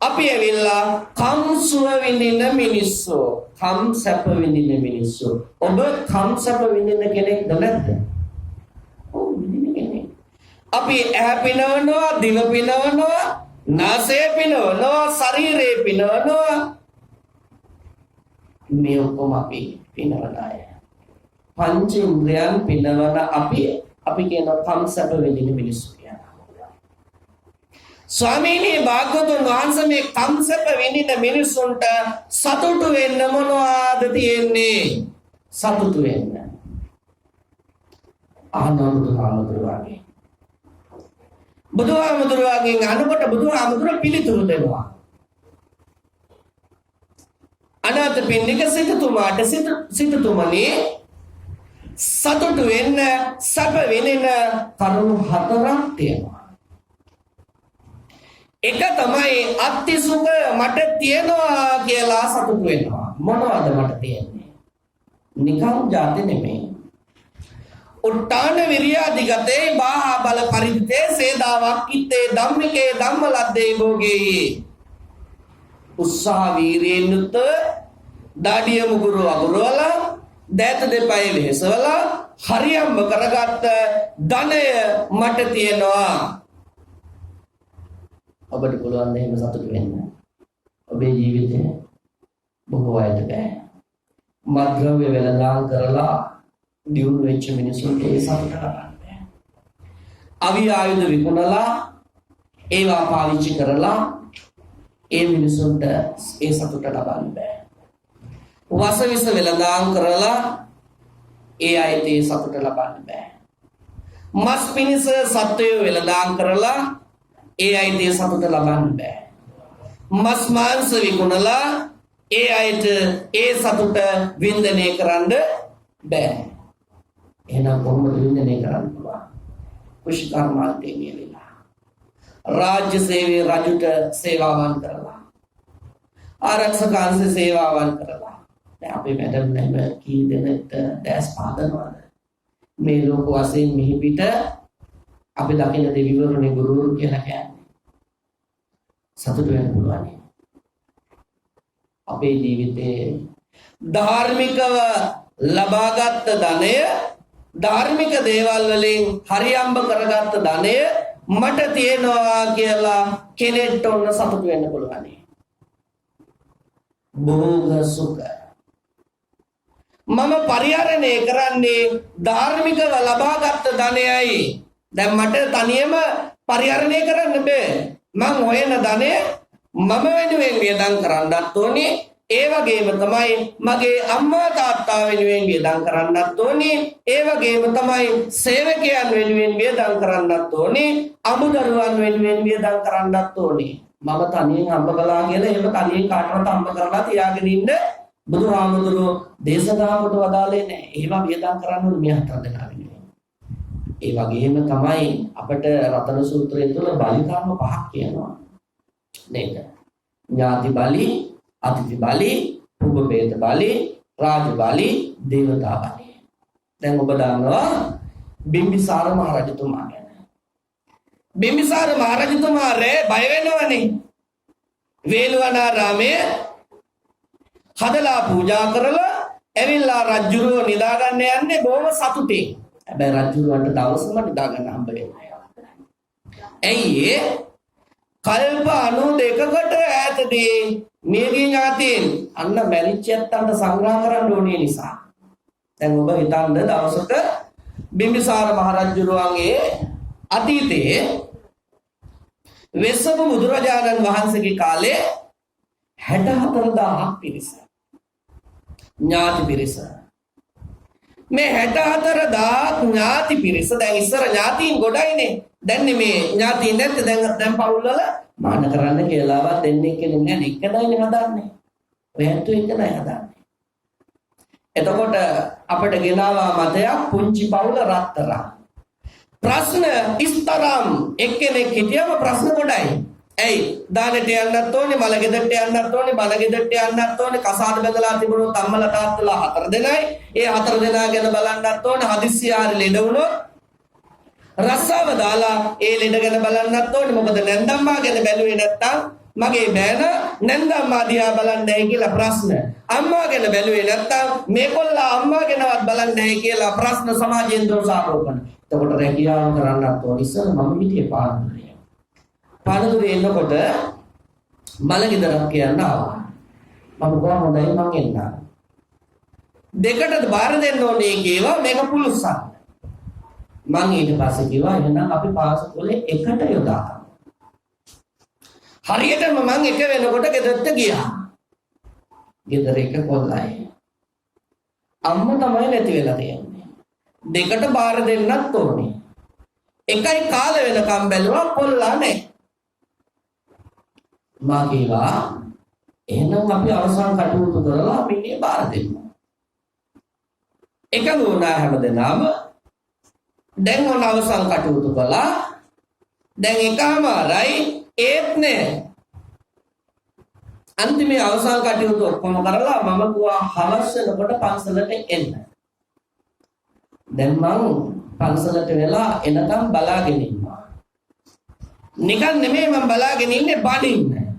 අපි ඇවිල්ලා කම් සුව විඳින මිනිස්සු, කම් සැප විඳින මිනිස්සු. ඔබ කම් සැප විඳින කෙනෙක්ද නැද්ද? ඔව් විඳින කෙනෙක්. අපි ඇහැ පිනවනවා, දිව පිනවනවා, නාසය පිනවනවා, ශරීරය පිනවනවා. මේ ඔක්කොම අපි පිනවන අය. පංච ඉන්ද්‍රයන් පිනවන අපි කියන කම්සප වෙදින මිනිස්සු කියලා. ස්වාමීනි භාග්‍යවතුන් වහන්සේ මේ කම්සප වෙදින මිනිසුන්ට සතුටු වෙන්න මොනවාද තියෙන්නේ? සතුටු වෙන්න. බුදුහාමුදුරුවන්ගේ අනුකොට බුදුහාමුදුරුව පිළිතුරු දෙනවා. අනාථපිණ්ඩික සිටුතුමාට සිටුතුමනි සතුටු වෙන්න සැප විඳින කරුණු 4ක් තියෙනවා. එක තමයි අත්ති සුඛ මට තියෙනවා කියලා සතුටු වෙනවා. මොනවද මට තියෙන්නේ? නිකම් જાති නෙමෙයි. උට්ටාන විරියාදිගතේ බාහා බල පරිත්තේ සේදාවක් කිත්තේ ධම්මිකේ ධම්මලද්දේ භෝගේ. උත්සාහ වීරියෙන් යුක්ත දාඩිය මුගුරු අගුරවලා දෑත දෙපය වෙහෙසවලා හරියම්බ කරගත්ත ධනය මට තියෙනවා. ඔබට පුළුවන් එහෙම සතුටු වෙන්න. ඔබේ ජීවිතේ බොහෝ අයට බෑ. මද්ද්‍රව්‍ය වෙළඳාම් කරලා දියුණු වෙච්ච මිනිසුන්ට ඒ සතුට ලබන්න බෑ. අවි ආයුධ විකුණලා ඒවා පාවිච්චි කරලා ඒ මිනිසුන්ට ඒ සතුට ලබන්න බෑ. වසවිස වෙළඳාම් කරලා ඒ අයට ඒ සතුට ලබන්න බෑ. මස් පිණිස සත්වය වෙළඳාම් කරලා ඒ අයට ඒ සතුට ලබන්න බෑ. මස් මාංශ විකුණලා ඒ අයට ඒ සතුට වින්දනය කරන්න බෑ. එහෙනම් කොහොමද වින්දනය කරන්න පුළුවන්? කුෂ්කර්මාන්තේ නියැලෙලා රාජ්‍ය සේවයේ රජුට සේවාවන් කරලා ආරක්ෂක අංශ සේවාවන් කරලා දැන් අපේ මැඩම් නැම කී දෙනෙක්ට දැස් පාදනවාද මේ ලෝක වශයෙන් මෙහි පිට අපි දකින දෙවිවරුනේ ගුරුවරු කියලා කියන්නේ සතුට වෙන්න පුළුවන්. අපේ ජීවිතේ ධාර්මිකව ලබාගත් ධනය ධාර්මික දේවල් වලින් හරියම්බ කරගත්ත ධනය මට තියෙනවා කියලා කෙනෙක්ට ඔන්න සතුට වෙන්න පුළුවන්. භෝග සුඛ මම පරිහරණය කරන්නේ ධාර්මිකව ලබාගත් ධනයයි. දැන් මට තනියම පරිහරණය කරන්න බෑ. මං හොයන ධනය මම වෙනුවෙන් වියදම් කරන්නත් ඕනේ. ඒ වගේම තමයි මගේ අම්මා තාත්තා වෙනුවෙන් වියදම් කරන්නත් ඕනේ. ඒ වගේම තමයි සේවකයන් වෙනුවෙන් වියදම් කරන්නත් ඕනේ. අමුදරුවන් වෙනුවෙන් වියදම් කරන්නත් ඕනේ. මම තනියෙන් අම්බ කළා කියලා එහෙම තනියෙන් කාටවත් අම්බ කරලා තියාගෙන ඉන්න බුදුහාමුදුරුවෝ දේශනාවට වදාළේ නැහැ. ඒවා වියදම් කරන්න ඕනේ මේ 4 දෙනා වෙනුවෙන්. ඒ වගේම තමයි අපිට රතන සූත්‍රය තුළ බලි කර්ම 5ක් කියනවා. නේද? ඥාති බලි, අතිථි බලි, උපපේත බලි, රාජ බලි, දේවතා බලි. දැන් ඔබ දන්නවා බිම්බිසාර මහරජතුමා ගැන. බිම්බිසාර මහරජතුමා බය වෙනවනේ. වේළුවනාරාමයේ හදලා පූජා කරලා ඇවිල්ලා රජුරෝ නිදා ගන්න යන්නේ බොහොම සතුටින්. හැබැයි රජුරවන්ට දවසම නිදා ගන්න හම්බ වෙන්නේ නැහැ. ඇයි කල්ප 92කට ඈතදී මියගිය ඥාතීන් අන්න මැරිච්ච යත්තන්ට සංග්‍රහ කරන්න ඕනේ නිසා. දැන් ඔබ හිතන්න දවසක බිම්බිසාර මහරජුරුවන්ගේ අතීතයේ වෙස්සම බුදුරජාණන් වහන්සේගේ කාලේ 64000ක් පිරිස ඥාති පිරිස. මේ 64000ක් ඥාති පිරිස දැන් ඉස්සර ඥාතීන් ගොඩයිනේ. දැන් මේ ඥාතීන් නැත්te දැන් පවුල් වල මාන කරන්න කියලාවත් දෙන්නේ කෙනෙක් නැහැ. එකදයිනේ හදන්නේ. ඔය හැටු එකදයි හදන්නේ. එතකොට අපිට ගෙනාවා මතයක් පුංචි පවුල රත්තරන්. ප්‍රශ්න ඉස්තරම් එක්කෙනෙක් හිටියම ප්‍රශ්න ගොඩයි. ඇයි දානෙට යන්නත් ඕනේ, මල ගෙදරට යන්නත් ඕනේ, බල ගෙදරට යන්නත් ඕනේ, කසාද බඳලා තිබුණොත් අම්මලා තාත්තලා 4 දෙනයි. ඒ 4 දෙනා ගැන බලන්නත් ඕනේ. හදිස්සිය හරි ලෙඩ වුණොත් රස්සාව දාලා ඒ ලෙඩ ගැන බලන්නත් ඕනේ. මොකද නැන්දම්මා ගැන බැලුවේ නැත්තම් මගේ බෑන නැන්දම්මා දිහා බලන්නේ කියලා ප්‍රශ්න. අම්මා ගැන බැලුවේ නැත්තම් මේකොල්ලා අම්මා ගැනවත් බලන්නේ නැහැ කියලා ප්‍රශ්න සමාජයෙන් දෝෂාරෝපණ. එතකොට රැකියාව කරන්නත් ඕන ඉස්සර මම හිටියේ පානදුරේ. පානදුරේ එනකොට මල ගෙදරක් කියන්න ආවා. මම ගියා හොඳයි මං එන්න. දෙකටද බාර දෙන්න ඕනේ කියවා මේක පුළුස්සන්න. මං ඊට පස්සේ කිව්වා එහෙනම් අපි පාසලේ එකට යොදා. හරියටම මං එක වෙනකොට ගෙදරට ගියා. ගෙදර එක කොල්ලයි. අම්මා තමයි නැති වෙලා තියෙන්නේ. දෙකට බාර දෙන්නත් ඕනේ. එකයි කාල වෙනකම් බැලුවා කොල්ලා නැහැ. මා කිව්වා එහෙනම් අපි අවසන් කටයුතු කරලා මිනිහ බාර දෙමු. එකම වුණා හැමදෙනාම දැන් මොන අවසන් කටයුතු කළා. දැන් එකමාරයි ඒත් නෑ. අන්තිමේ අවසන් කටයුතු ඔක්කොම කරලා මම කිව්වා හවස් වෙනකොට පන්සලට එන්න. දැන් මං පන්සලට වෙලා එනකම් බලාගෙන ඉන්නවා. නිකන් නෙමෙයි මම බලාගෙන ඉන්නේ බඩින්න.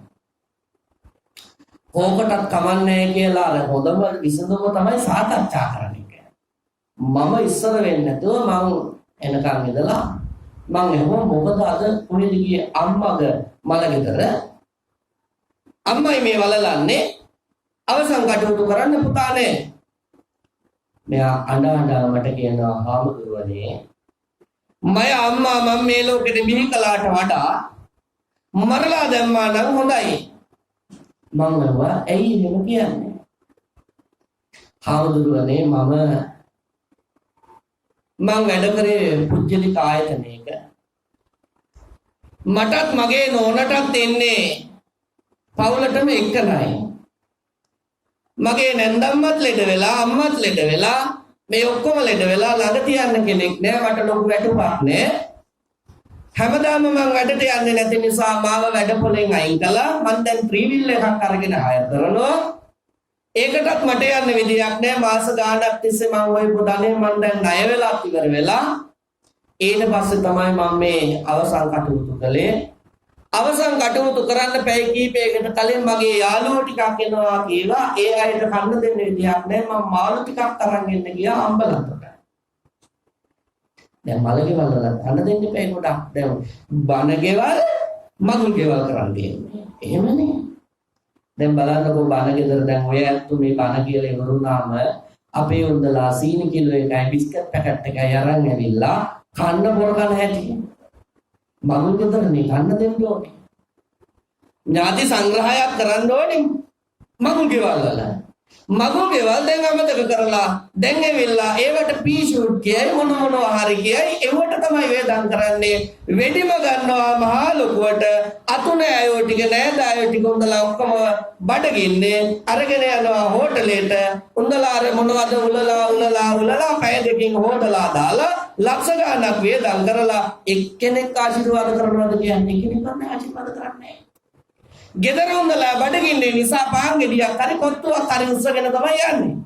ඕකටත් කමන්නේ කියලා අර හොඳම විසඳුම තමයි සාකච්ඡා කරන්නේ. මම ඉස්සර වෙන්නේ නැතුව මං එනකම් ඉඳලා මං එහෙම මොකද අද කොහෙද ගියේ අම්මගේ මල ගෙදර අම්මයි මේ වලලන්නේ අවසන් කටයුතු කරන්න පුතානේ. මෙයා අඬ මට කියනවා හාමුදුරුවනේ මම අම්මා මම මේ ලෝකෙට බිහි කළාට වඩා මරලා දැම්මා නම් හොඳයි. මම වුණා ඇයි එහෙම කියන්නේ? හාමුදුරුවනේ මම වැඩ කරේ පුජ්‍යලික ආයතනයක. මටත් මගේ නෝනටත් එන්නේ පවුලටම එක්කනයි. මගේ නැන්දම්මත් ලෙඩ වෙලා අම්මත් ලෙඩ වෙලා මේ ඔක්කොම ලෙඩ වෙලා ළඟ තියන්න කෙනෙක් නෑ. මට ලොකු වැටුපක් නෑ. හැමදාම මම වැඩට යන්නේ නැති නිසා මාව වැඩ පොලෙන් අයින් කළා. මම දැන් ත්‍රිවිල් එකක් අරගෙන ආය කරනවා. ඒකටත් මට යන්න විදියක් නෑ. මාස ගාණක් තිස්සේ මම ওই පොඩනේ මම දැන් ණය වෙලා ඉවර වෙලා ඊට පස්සේ තමයි මම මේ අවසන් කටයුතු කළේ. අවසන් කටයුතු කරන්න පැය කීපයකට කලින් මගේ යාළුවෝ ටිකක් එනවා කියලා ඒ අයට කන්න දෙන්න විදියක් නෑ. මම මාළු ටිකක් අරන් එන්න ගියා අම්බලන්තට. දැන් මලකෙවල් වල කන්න දෙන්න එපා ගොඩක්. දැන් බණගෙවල් මගුල් ගෙවල් කරන් තියෙන්නේ. එහෙමනේ. දැන් බලන්නකෝ බණ ගෙදර දැන් ඔය ඇත්තු මේ බණ කියලා ඉවරුනාම අපේ උන්දලා සීනි කිලෝ එකයි බිස්කට් පැකට් එකයි අරන් ඇවිල්ලා කන්න බොර කන හැටි. මගුල් ගෙදරනේ කන්න දෙන්න ඕනේ. ඥාති සංග්‍රහයක් කරන්න ඕනේ මගුල් ගෙවල් වල. මගුල් ගෙවල් දැන් අමතක කරලා දැන් ඇවිල්ලා ඒවට පී ෂූට් කියයි මොනවා හරි කියයි ඒවට තමයි වේදන් කරන්නේ. වෙඩිම ගන්නවා මහා ලොකුවට අතුනේ අයෝ ටික නෑද අයෝ ටික උන්දලා ඔක්කොම බඩගින්නේ අරගෙන යනවා හෝටලෙට. උන්දලා අර මොනවද උලලා පැය දෙකකින් හොදලා දාලා ලක්ෂ ගණනක් වේදන් කරලා එක්කෙනෙක් ආශිර්වාද කරනවාද කියන්නේ කෙනෙක් නැහැ ආශිර්වාද කරන්නේ. ගෙදර උන්දලා බඩගින්නේ නිසා පාන් ගෙඩියක් හරි කොත්තුවක් හරි උස්සගෙන තමයි යන්නේ.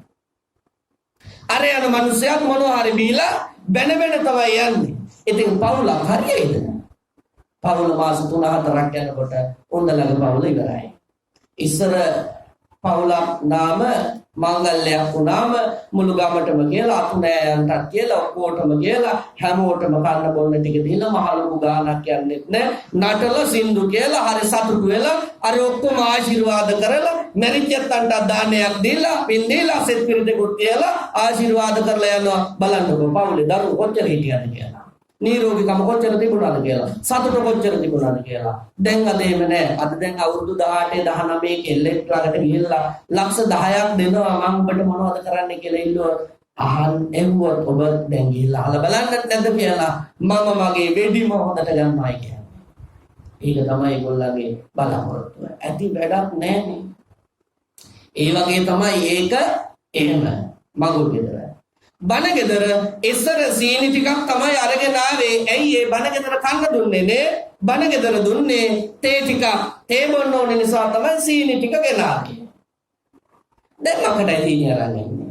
අර යන මිනිස්සුත් මොනවා හරි බීලා බැන තමයි යන්නේ. ඉතින් පවුලක් හරියයිද? පවුල මාස 3-4ක් යනකොට උන්දලගේ පවුල ඉවරයි. ඉස්සර පවුලක් නාම මංගල්‍යයක් වුණාම මුළු ගමටම කියලා අතුනෑයන්ටත් කියලා ඔක්කොටම කියලා හැමෝටම කන්න බොන්න ටික දීලා මහ ලොකු ගාණක් යන්නෙත් නෑ. නටල සින්දු කියලා හරි සතුටු වෙලා අර ඔක්කොම ආශිර්වාද කරලා මරිච්චත්තන්ට දානයක් දීලා පින් දීලා සෙත් පිරිතකුත් තියලා ආශිර්වාද කරලා යනවා. බලන්නකෝ පවුලේ දරුවෝ කොච්චර හිටියද කියලා. නිරෝගීකම කොච්චර තිබුණාද කියලා. සතුට කොච්චර තිබුණාද කියලා. දැන් අද එහෙම නෑ. අද දැන් අවුරුදු 18 19 කෙල්ලෙක් ළඟට ගිහිල්ලා ලක්ෂ 10ක් දෙනවා මම ඔබට මොනවද කරන්න කියලා ඉල්ලුවා. අහන් එව්වොත් ඔබ දැන් ගිහිල්ලා අහලා බලන්නත් නැද්ද කියලා මම මගේ වෙඩිම හොඳට ගන්නවායි කියන්නේ. ඒක තමයි ඒගොල්ලන්ගේ බලාපොරොත්තුව. ඇති වැඩක් නෑනේ. ඒ වගේ තමයි ඒක එහෙම මගුල් ගෙදර. බණ ගෙදර ඉස්සර සීනි ටිකක් තමයි අරගෙන ආවේ. ඇයි ඒ බණ ගෙදර කන්න දුන්නේ නේ? බණ ගෙදර දුන්නේ තේ ටිකක්. තේ බොන්න ඕන නිසා තමයි සීනි ටික ගෙනාවේ. දැන් මොකටද සීනි අරන් ඉන්නේ?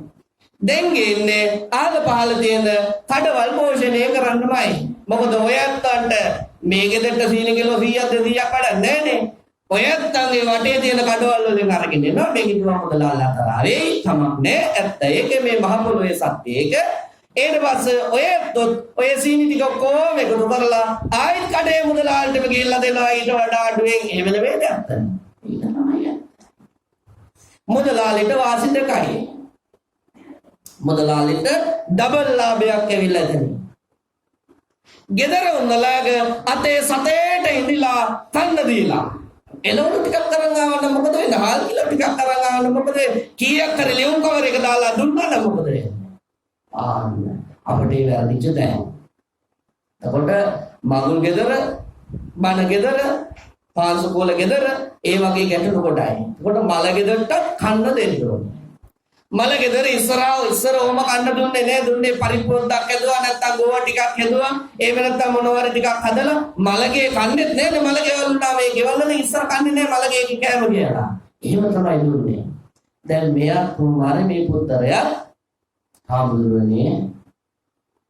දැන් ඉන්නේ ආල පහල තියෙන කඩවල් පෝෂණය කරන්නමයි. මොකද ඔයත්තන්ට මේ ගෙදරට සීනි කිලෝ 100ක් 200ක් වැඩක් නෑනේ. ඔයත්තන්ගේ වටේ තියෙන කඩවල් වලින් අරගෙන එනවා. මේ කිව්වා මොකදලා කරාවේ තමක් නෑ. ඇත්ත ඒක මේ මහ පොළොවේ සත්‍ය ඒක. ඊට පස්සේ ඔය සීනි ටික කොහොම එකතු කරලා ආයෙත් කඩේ මුදලාලටම ගිහිල්ලා දෙනවා ඊට වඩා අඩුවෙන්. එහෙම නෙවෙයි දැක්කද? ඒක තමයි. මුදලාලිට වාසි දෙකයි. මුදලාලිට ඩබල් ලාභයක් ඇවිල්ලා දෙනවා. ගෙදර උන්නලාගේ අතේ සතේට ඉඳලා තන්න දීලා එළවලු ටිකක් කරන් ආවම මොකද වෙන්නේ? හාල් කිලෝ ටිකක් කරන් ආවම මොකද වෙන්නේ? කීයක් හරි ලියුම් කවර් එක දාලා දුන්නා නම් මොකද වෙන්නේ? අපිට ඒ වැරදිච්ච දැන. එතකොට මගුල් ගෙදර, බණ ගෙදර, පාංශකෝල ගෙදර ඒ වගේ ගැටලු කොටයි. එතකොට මල ගෙදරට කන්න දෙන්න ඕනේ. මල ගෙදර ඉස්සර ඕම කන්න දුන්නේ නෑ. දුන්නේ පරිප්පොද්දක් හැදුවා නැත්තම් ගෝවා ටිකක් හැදුවා. එහෙම නැත්තම් මොනවාරි ටිකක් හදලා මලගේ කන්නේත් නෑනේ. මලගේ වලුණා මේ ගෙවල් වල ඉස්සර කන්නේ නෑ මලගේ කෑම කියලා. එහෙම තමයි දුන්නේ. දැන් මෙයා කුමාරේ මේ පුත්‍රයා ආමුදුරනේ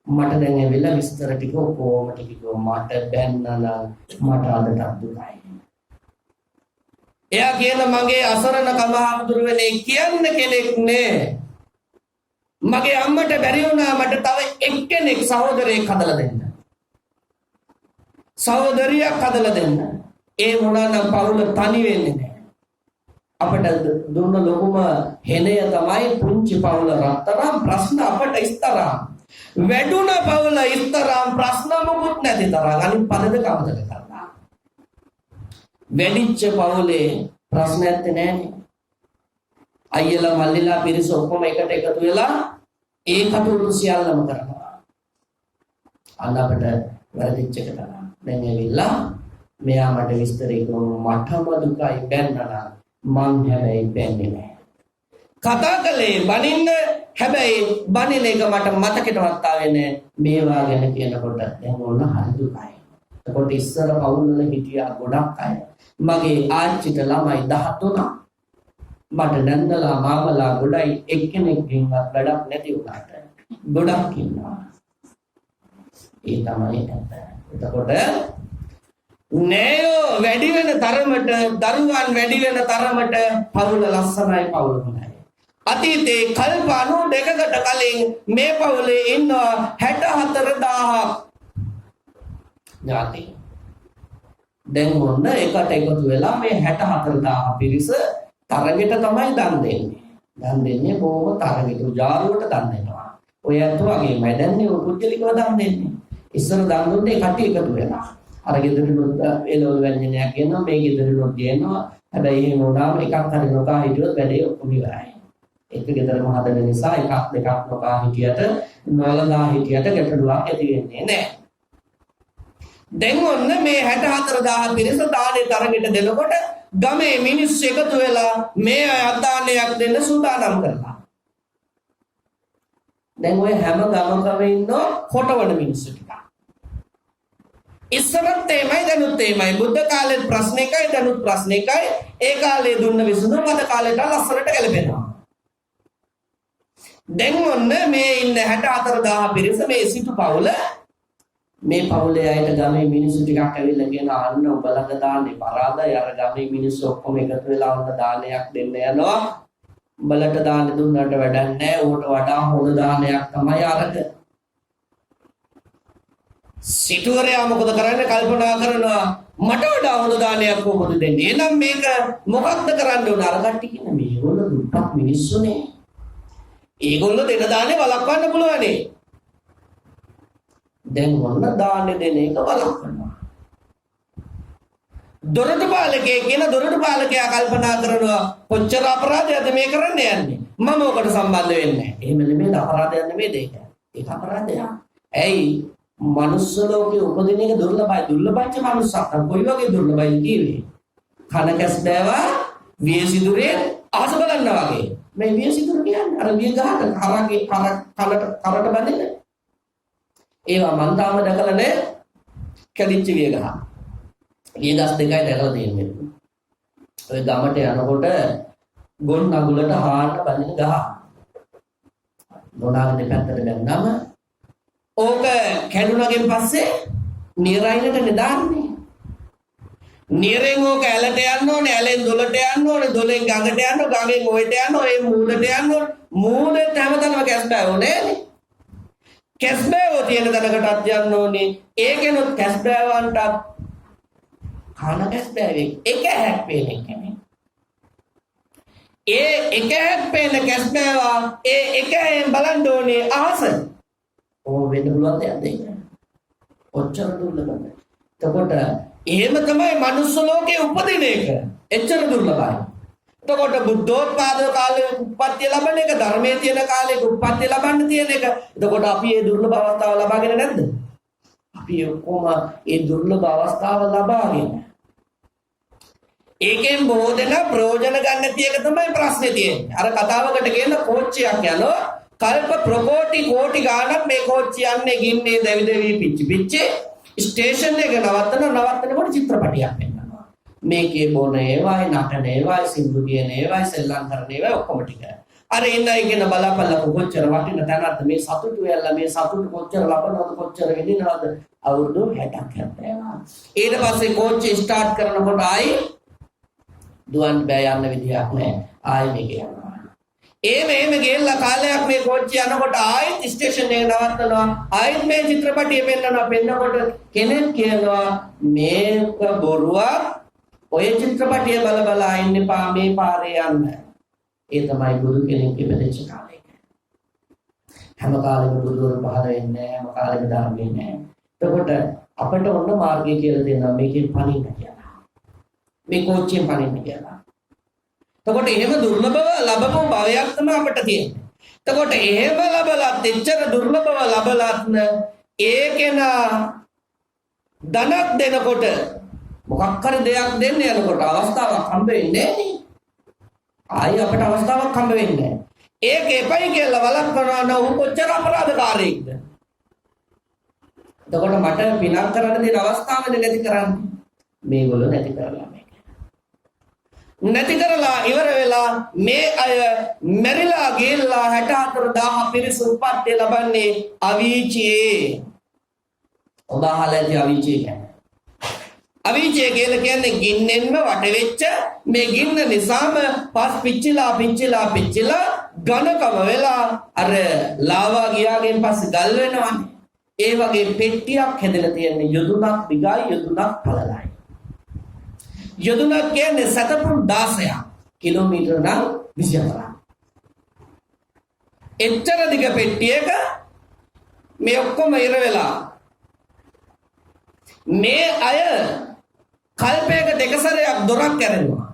මට දැන් ඇවිල්ලා විස්තර ටික කොහොම ටික මට බැන්නලා මට අදටත් දුකයි. එයා කියන මගේ අසරණකම ආමුදුරනේ කියන්න කෙනෙක් නෑ. මගේ අම්මට බැරි වුණා මට තව එක්කෙනෙක් සහෝදරයෙක් හදලා දෙන්න. සහෝදරියක් හදලා දෙන්න. ඒ මොනවා නම් පවුල තනි වෙන්නේ නෑ. අපට දුන්න ලොකුම හෙළය තමයි පුංචි පවුල රත්තරන් ප්‍රශ්න අපට ඉස්තරම්. වැඩුණ පවුල ඉස්තරම් ප්‍රශ්න මොකුත් නැති තරම් අනිත් පදද කවදද කරලා. වැඩිච්ච පවුලේ ප්‍රශ්න නැත්තේ නෑනේ. අයියලා මල්ලිලා පිරිස ඔක්කොම එකට එකතු වෙලා ඒ කටයුතු සියල්ලම කරනවා. අන්න අපට වැඩිච්ච එක තමයි. දැන් ඇවිල්ලා මෙයා මට විස්තරේ කිව්වා මටම දුකයි බැන්නා මං හැබැයි බැන්නේ නැහැ. කතා කළේ බනින්න හැබැයි බනින එක මට මතකෙටවත් ආවේ නැහැ. මේවා ගැන කියනකොට දැන් ඕන හරි දුකයි. එතකොට ඉස්සර පවුල් වල හිටියා ගොඩක් අය. මගේ ආච්චිට ළමයි 13ක්. මට නන්දලා මාමලා ගොඩයි එක්කෙනෙක්ගෙන්වත් වැඩක් නැති වුණාට ගොඩක් ඉන්නවා. ඒ තමයි ඇත්ත. එතකොට නෑයෝ වැඩි වෙන තරමට දරුවන් වැඩි වෙන තරමට පවුල ලස්සනයි පවුල හොඳයි. අතීතේ කල්ප 92කට කලින් මේ පවුලේ ඉන්නවා 64000ක් ඥාති. දැන් මොන එකට එකතු වෙලා මේ 64000 පිරිස තරගෙට තමයි දන් දෙන්නේ. දන් දෙන්නේ බොහොම තරගෙට උජාරුවට දන් දෙනවා. ඔය අත වගේ මැදන්නේ උකුජලිකව දන් දෙන්නේ. ඉස්සර දන් දුන්නේ කටි එකතු වෙලා. අර ගෙදරිනුත් එළවලු වැන්ජනයක් කියනවා මේ ගෙදරිනුත් කියනවා. හැබැයි එහෙම වුණාම එකක් හරි නොකා හිටියොත් වැඩේ ඔක්කොම ඉවරයි. එක ගෙදරම හදන නිසා එකක් දෙකක් නොකා හිටියට නොලදා හිටියට ගැටලුවක් ඇති වෙන්නේ නැහැ. දැන් ඔන්න මේ 64000 පිරිස දානේ තරගෙට දෙනකොට ගමේ මිනිස්සු එකතු වෙලා මේ අදානයක් දෙන්න සූදානම් කරනවා. දැන් ඔය හැම ගමකම ඉන්න කොටවන මිනිස්සු ටික. ඉස්සරත් එමය දැනුත් එමය බුද්ධ කාලේ ප්‍රශ්න එකයි දැනුත් ප්‍රශ්න එකයි. ඒ කාලේ දුන්න විසඳුම අද කාලේට ලස්සනට ගැලපෙනවා. දැන් ඔන්න මේ ඉන්න 64000 පිරිස මේ සිටු පවුල මේ පවුලේ අයට ගමේ මිනිස්සු ටිකක් ඇවිල්ලා කියන අන්න ඔබලක දාන්නේ පරාදයි අර ගමේ මිනිස්සු ඔක්කොම එකතු වෙලා ඔන්න දානයක් දෙන්න යනවා. උඹලට දාන දුන්නට වැඩක් නැහැ. ඌට වඩා හොඳ දානයක් තමයි අරක. සිටුවරයා මොකද කරන්නේ? කල්පනා කරනවා මට වඩා හොඳ දානයක් කොහොමද දෙන්නේ? එහෙනම් මේක මොකක්ද කරන්න ඕන? අර කට්ටිය කියන මේගොල්ලෝ දුප්පත් මිනිස්සුනේ. ඒගොල්ලෝ දෙන දානේ වළක්වන්න පුළුවනේ. දැන් මොන දාන්නේ දෙන එක වළක්වනවා. දොරටු පාලකයෙක් කියන දොරටු පාලකයා කල්පනා කරනවා කොච්චර අපරාධයක්ද මේ කරන්න යන්නේ. මම ඔකට සම්බන්ධ වෙන්නේ නැහැ. එහෙම නෙමෙයි අපරාධයක් නෙමෙයි දෙක. ඒක අපරාධයක්. ඇයි? මනුස්ස ලෝකේ උපදින එක දුර්ලභයි. දුර්ලභච්ච මනුස්සක්. කොයි වගේ දුර්ලභයි කියන්නේ? කන කැස් බෑවා වියසිදුරේ අහස බලනවා වගේ. මේ වියසිදුර කියන්නේ අර විය ගහක කරගේ කරට බඳින. ඒවා මන් තාම දැකලා නැහැ. කැලිච්ච විය ගහ. විය ගස් දෙකයි දැකලා තියෙන්නේ. ඔය ගමට යනකොට ගොන් නගුලට හාන්න බඳින ගහ. මොනාගේ දෙපැත්තට දැම්නම ඕක කැඩුනගෙන් පස්සේ නිරයිනට දාන්නේ. නිරෙන් ඕක ඇලට යන්න ඕනේ, ඇලෙන් දොලට යන්න ඕනේ, දොලෙන් ගඟට යන්න, ගඟෙන් ඔයට යන්න, ඔය මූදට යන්න ඕනේ. මූදෙත් හැමතැනම කැස් බෑ ඕනේ නේ. කැස්බෑවෝ තියෙන තැනකටත් යන්න ඕනේ. ඒකෙනුත් කැස්බෑවන්ට කන කැස්බෑවෙක් එක ඇහැක් පේන එකනේ. ඒ එක ඇහැක් පේන කැස්බෑවා ඒ එක ඇහෙන් බලන්න ඕනේ අහස. ඕ වෙන්න පුළුවන් දෙයක්ද ඒක? ඔච්චර දුර්ලභද? එතකොට එහෙම තමයි මනුස්ස ලෝකේ උපදින එක. එච්චර දුර්ලභයි. එතකොට බුද්ධෝත්පාද කාලේ උප්පත්ති ලැබෙන එක, ධර්මයේ තියෙන කාලේ උප්පත්ති ලබන්න තියෙන එක. එතකොට අපි මේ දුර්ලභ අවස්ථාව ලබාගෙන නැද්ද? අපි ඔක්කොම මේ දුර්ලභ අවස්ථාව ලබාගෙන. ඒකෙන් බොහෝ දෙනා ප්‍රයෝජන ගන්න නැති එක තමයි ප්‍රශ්නේ තියෙන්නේ. අර කතාවකට කියන කෝච්චියක් යනවා. කල්ප ප්‍රකෝටි කෝටි ගාණක් මේ කෝච්චිය යන්නේ ගින්නේ දෙවි දෙවි පිච්චි ස්ටේෂන් එක නවත්තනකොට චිත්‍රපටියක් වෙනවා. මේකේ බොන ඒවායි නටන ඒවායි සින්දු කියන ඒවායි සෙල්ලම් කරන ඒවායි ඔක්කොම ටික. අර ඉන්නයි කියන බලාපල්ලා කොච්චර වටින තැනක්ද මේ සතුටු වෙලා මේ සතුටු කොච්චර ලබනවද කොච්චර විඳිනවද අවුරුදු 60ක් යනවා. ඊට පස්සේ කෝච්චිය ස්ටාර්ට් කරනකොට ආයි දුවන්න බෑ යන්න විදියක් නැහැ. ආයි මේක යනවා. එහෙම ගිහලා කාලයක් මේ කෝච්චිය යනකොට ආයෙත් ස්ටේෂන් එකේ නවත්තනවා. ආයෙත් මේ චිත්‍රපටිය පෙන්නකොට කෙනෙක් කියනවා මේක බොරුවක්. ඔය චිත්‍රපටිය බල ඉන්න එපා මේ පාරේ යන්න. ඒ තමයි බුදු කෙනෙක් ඉපදෙච්ච කාලේ. හැම කාලෙම බුදුවරු පහළ වෙන්නේ නැහැ. හැම කාලෙම ධර්මයේ නැහැ. එතකොට අපිට ඔන්න මාර්ගය කියලා දෙනවා මේකෙන් පණින්න කියලා. මේ කෝච්චියෙන් පණින්න කියලා. එතකොට එහෙම දුර්ලභව ලැබපු භවයක් තමයි අපිට තියෙන්නේ. එතකොට එහෙම ලැබලත් එච්චර දුර්ලභව ලැබලත් ඒකේන ධනක් දෙනකොට මොකක් හරි දෙයක් දෙන්න යනකොට අවස්ථාවක් හම්බ වෙන්නේ නැහැ. ආයි අපිට අවස්ථාවක් හම්බ වෙන්නේ නැහැ. ඒක එපයි කියලා වළක්වනවා නම් උන් කොච්චර අපරාධකාරයෙක්ද? එතකොට මට පිනක් කරන්න දෙන අවස්ථාවනේ නැති කරන්නේ. මේගොල්ලෝ නැති කරලා නැති කරලා ඉවර වෙලා මේ අය මැරිලා ගිහිල්ලා 64000 පිරිස උපත්ති ලබන්නේ අවීචියේ. ඔබ අහලා ඇති අවීචිය කියන්නේ. අවීචිය කියන්නේ ගින්නෙන්ම වට වෙච්ච මේ ගින්න නිසාම පස් පිච්චිලා ඝනකම වෙලා අර ලාවා ගියාගෙන් පස්සේ ගල් වෙනවනේ. ඒ වගේ පෙට්ටියක් හැදලා තියෙන යොදුනක් දිගයි යොදුනක් පළලයි. යොදුනක් කියන්නේ සතපුම් 16ක් කිලෝමීටර නම් 24ක්. එච්චර දිග පෙට්ටියක මේ ඔක්කොම ඉර වෙලා මේ අය කල්පයකට එක සැරයක් දොරක් ඇරෙනවා.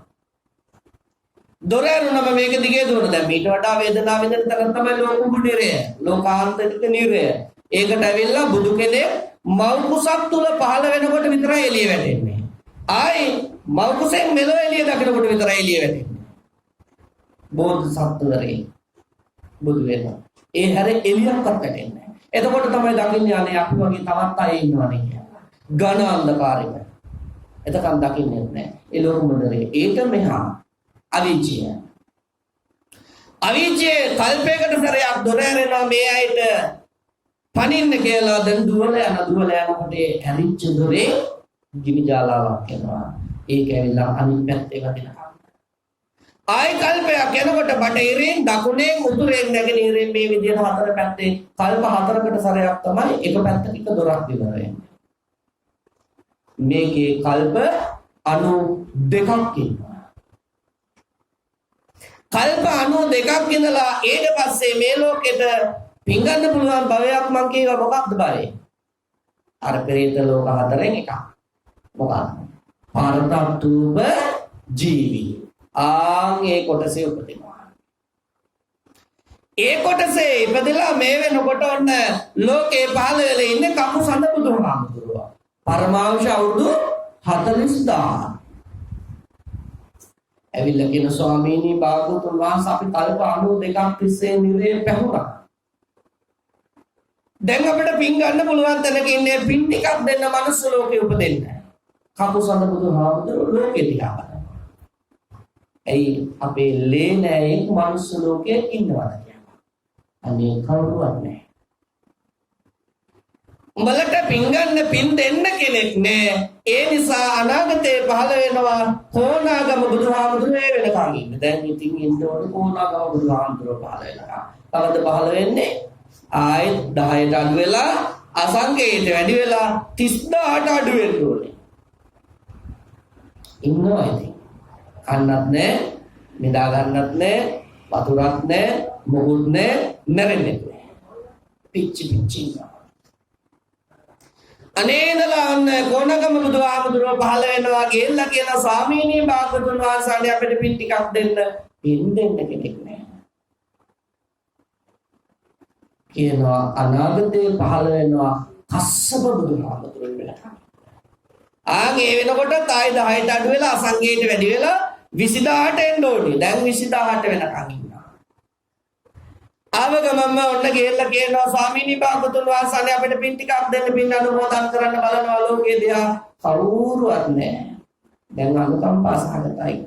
දොර ඇරුණම මේක දිගේ දුවන දැන් මීට වඩා වේදනාව විඳින තරම් තමයි ලෝකුඹු නිරය ලෝකාන්තරික නිරය. ඒකට ඇවිල්ලා බුදු කෙනෙක් මව් කුසක් තුල පහළ වෙනකොට විතරයි එළිය වැටෙන්නේ. ආයි මව් කුසෙන් මෙලෝ එළිය දකිනකොට විතරයි එළිය වැටෙන්නේ. බෝධිසත්වරේ බුදු වෙනවා. ඒ හැර එළියක්වත් වැටෙන්නේ නැහැ. එතකොට තමයි දකින්නේ අනේ අපි වගේ තවත් අය ඉන්නවනේ කියලා. ඝන අන්ධකාරයක. එතකන් දකින්නේ නැහැ. ඒ ලෝකමුදරේ ඒක මෙහා අවීචිය. අවීචිය කල්පයකට සැරයක් දොර ඇරෙනවා මේ අයට පනින්න කියලා දැන් දුවල යනකොට ඇරිච්ච දොරේ ගිනි ජාලාවක් එනවා. ඒක ඇවිල්ලා අනිත් පැත්තේ වදිනවා. ආයි කල්පයක් යනකොට බටහිරින් දකුණෙන් උතුරෙන් නැගෙනහිරින් මේ විදිහට හතර පැත්තේ කල්ප හතරකට සැරයක් තමයි එක පැත්තක දොරක් දිවර වෙන්නේ. මේකේ කල්ප 92ක් ඉන්නවා. කල්ප 92ක් ඉඳලා ඊට පස්සේ මේ ලෝකෙට පිංගන්න පුළුවන් භවයක් මං කියව මොකක්ද භවය? අර පෙරේත ලෝක හතරෙන් එකක්. මොකක්ද? පාරතත්තුබ ජීවි. ඒ කොටසේ උපදිනවා. ඒ කොටසේ ඉපදලා මේ වෙනකොට ඔන්න ලෝකේ පහළ වෙලා ඉන්නේ කපුසඳ බුදුහාමුදුරුවෝ. පරමාංශ අවුරුදු 40000. ඇවිල්ලා කියන ස්වාමීනි භාගතුන් වහන්සේ අපි කල්ප 92ක් තිස්සේ නිරේ පැහුණා. දැන් අපිට පින් ගන්න පුළුවන් තැනක ඉන්නේ පින් ටිකක් දෙන්න මනුස්ස ලෝකේ උපදින්න. කපුසඳ බුදුහාමුදුරුවෝ ලෝකෙ දිහා බලනවා. ඇයි අපේ ලේ නෑ මනුස්ස ලෝකයේ ඉන්නවද කියලා. අනේ කවුරුවත් නෑ. උඹලට පින් ගන්න පින් දෙන්න කෙනෙක් නෑ. ඒ නිසා අනාගතේ පහළ වෙනවා කොණාගම බුදුහාමුදුරුවෝ වෙනකන් ඉන්න. දැන් ඉතින් ඉන්න ඕනේ කොණාගම බුදුහාමුදුරුවෝ පහළ වෙනවා. කවද පහළ වෙන්නේ? ආයෙත් 10ට අඩු වෙලා අසංකේයයට වැඩි වෙලා 30000ට අඩු වෙන්න ඕනේ. ඉන්නවා ඉතින්. කන්නත් නැහැ, නිදා ගන්නත් නැහැ, වතුරක් නැහැ, මොකුත් නැහැ, මැරෙන්නේ නැහැ. පිච්චි ඉන්නවා. අනේදලා ඔන්න කොණගම බුදුහාමුදුරුවෝ පහළ වෙනවා ගිහිල්ලා කියන ස්වාමීනි භාගතුන් වහන්සේට අපිට පින් ටිකක් දෙන්න. පින් දෙන්න කෙනෙක් නැහැ. කියනවා අනාගතේ පහළ වෙනවා කස්සප බුදුහාමුදුරුවෝ වෙලා. ඒ වෙනකොට ආයි 10ට අඩු වෙලා අසංගේට වැඩි වෙලා 20000ට එන්න ඕනේ. දැන් 20000ට වෙනකන් ඉන්නවා. ආවගමම ඔන්න ගිහිල්ලා කියනවා ස්වාමීනි භාගතුන් වහන්සේ අපිට පින් ටිකක් දෙන්න පින් අනුමෝදන් කරන්න බලනවා ලෝකේ දිහා කවුරුවත් නැහැ. දැන් අනුකම්පා සහගතයි.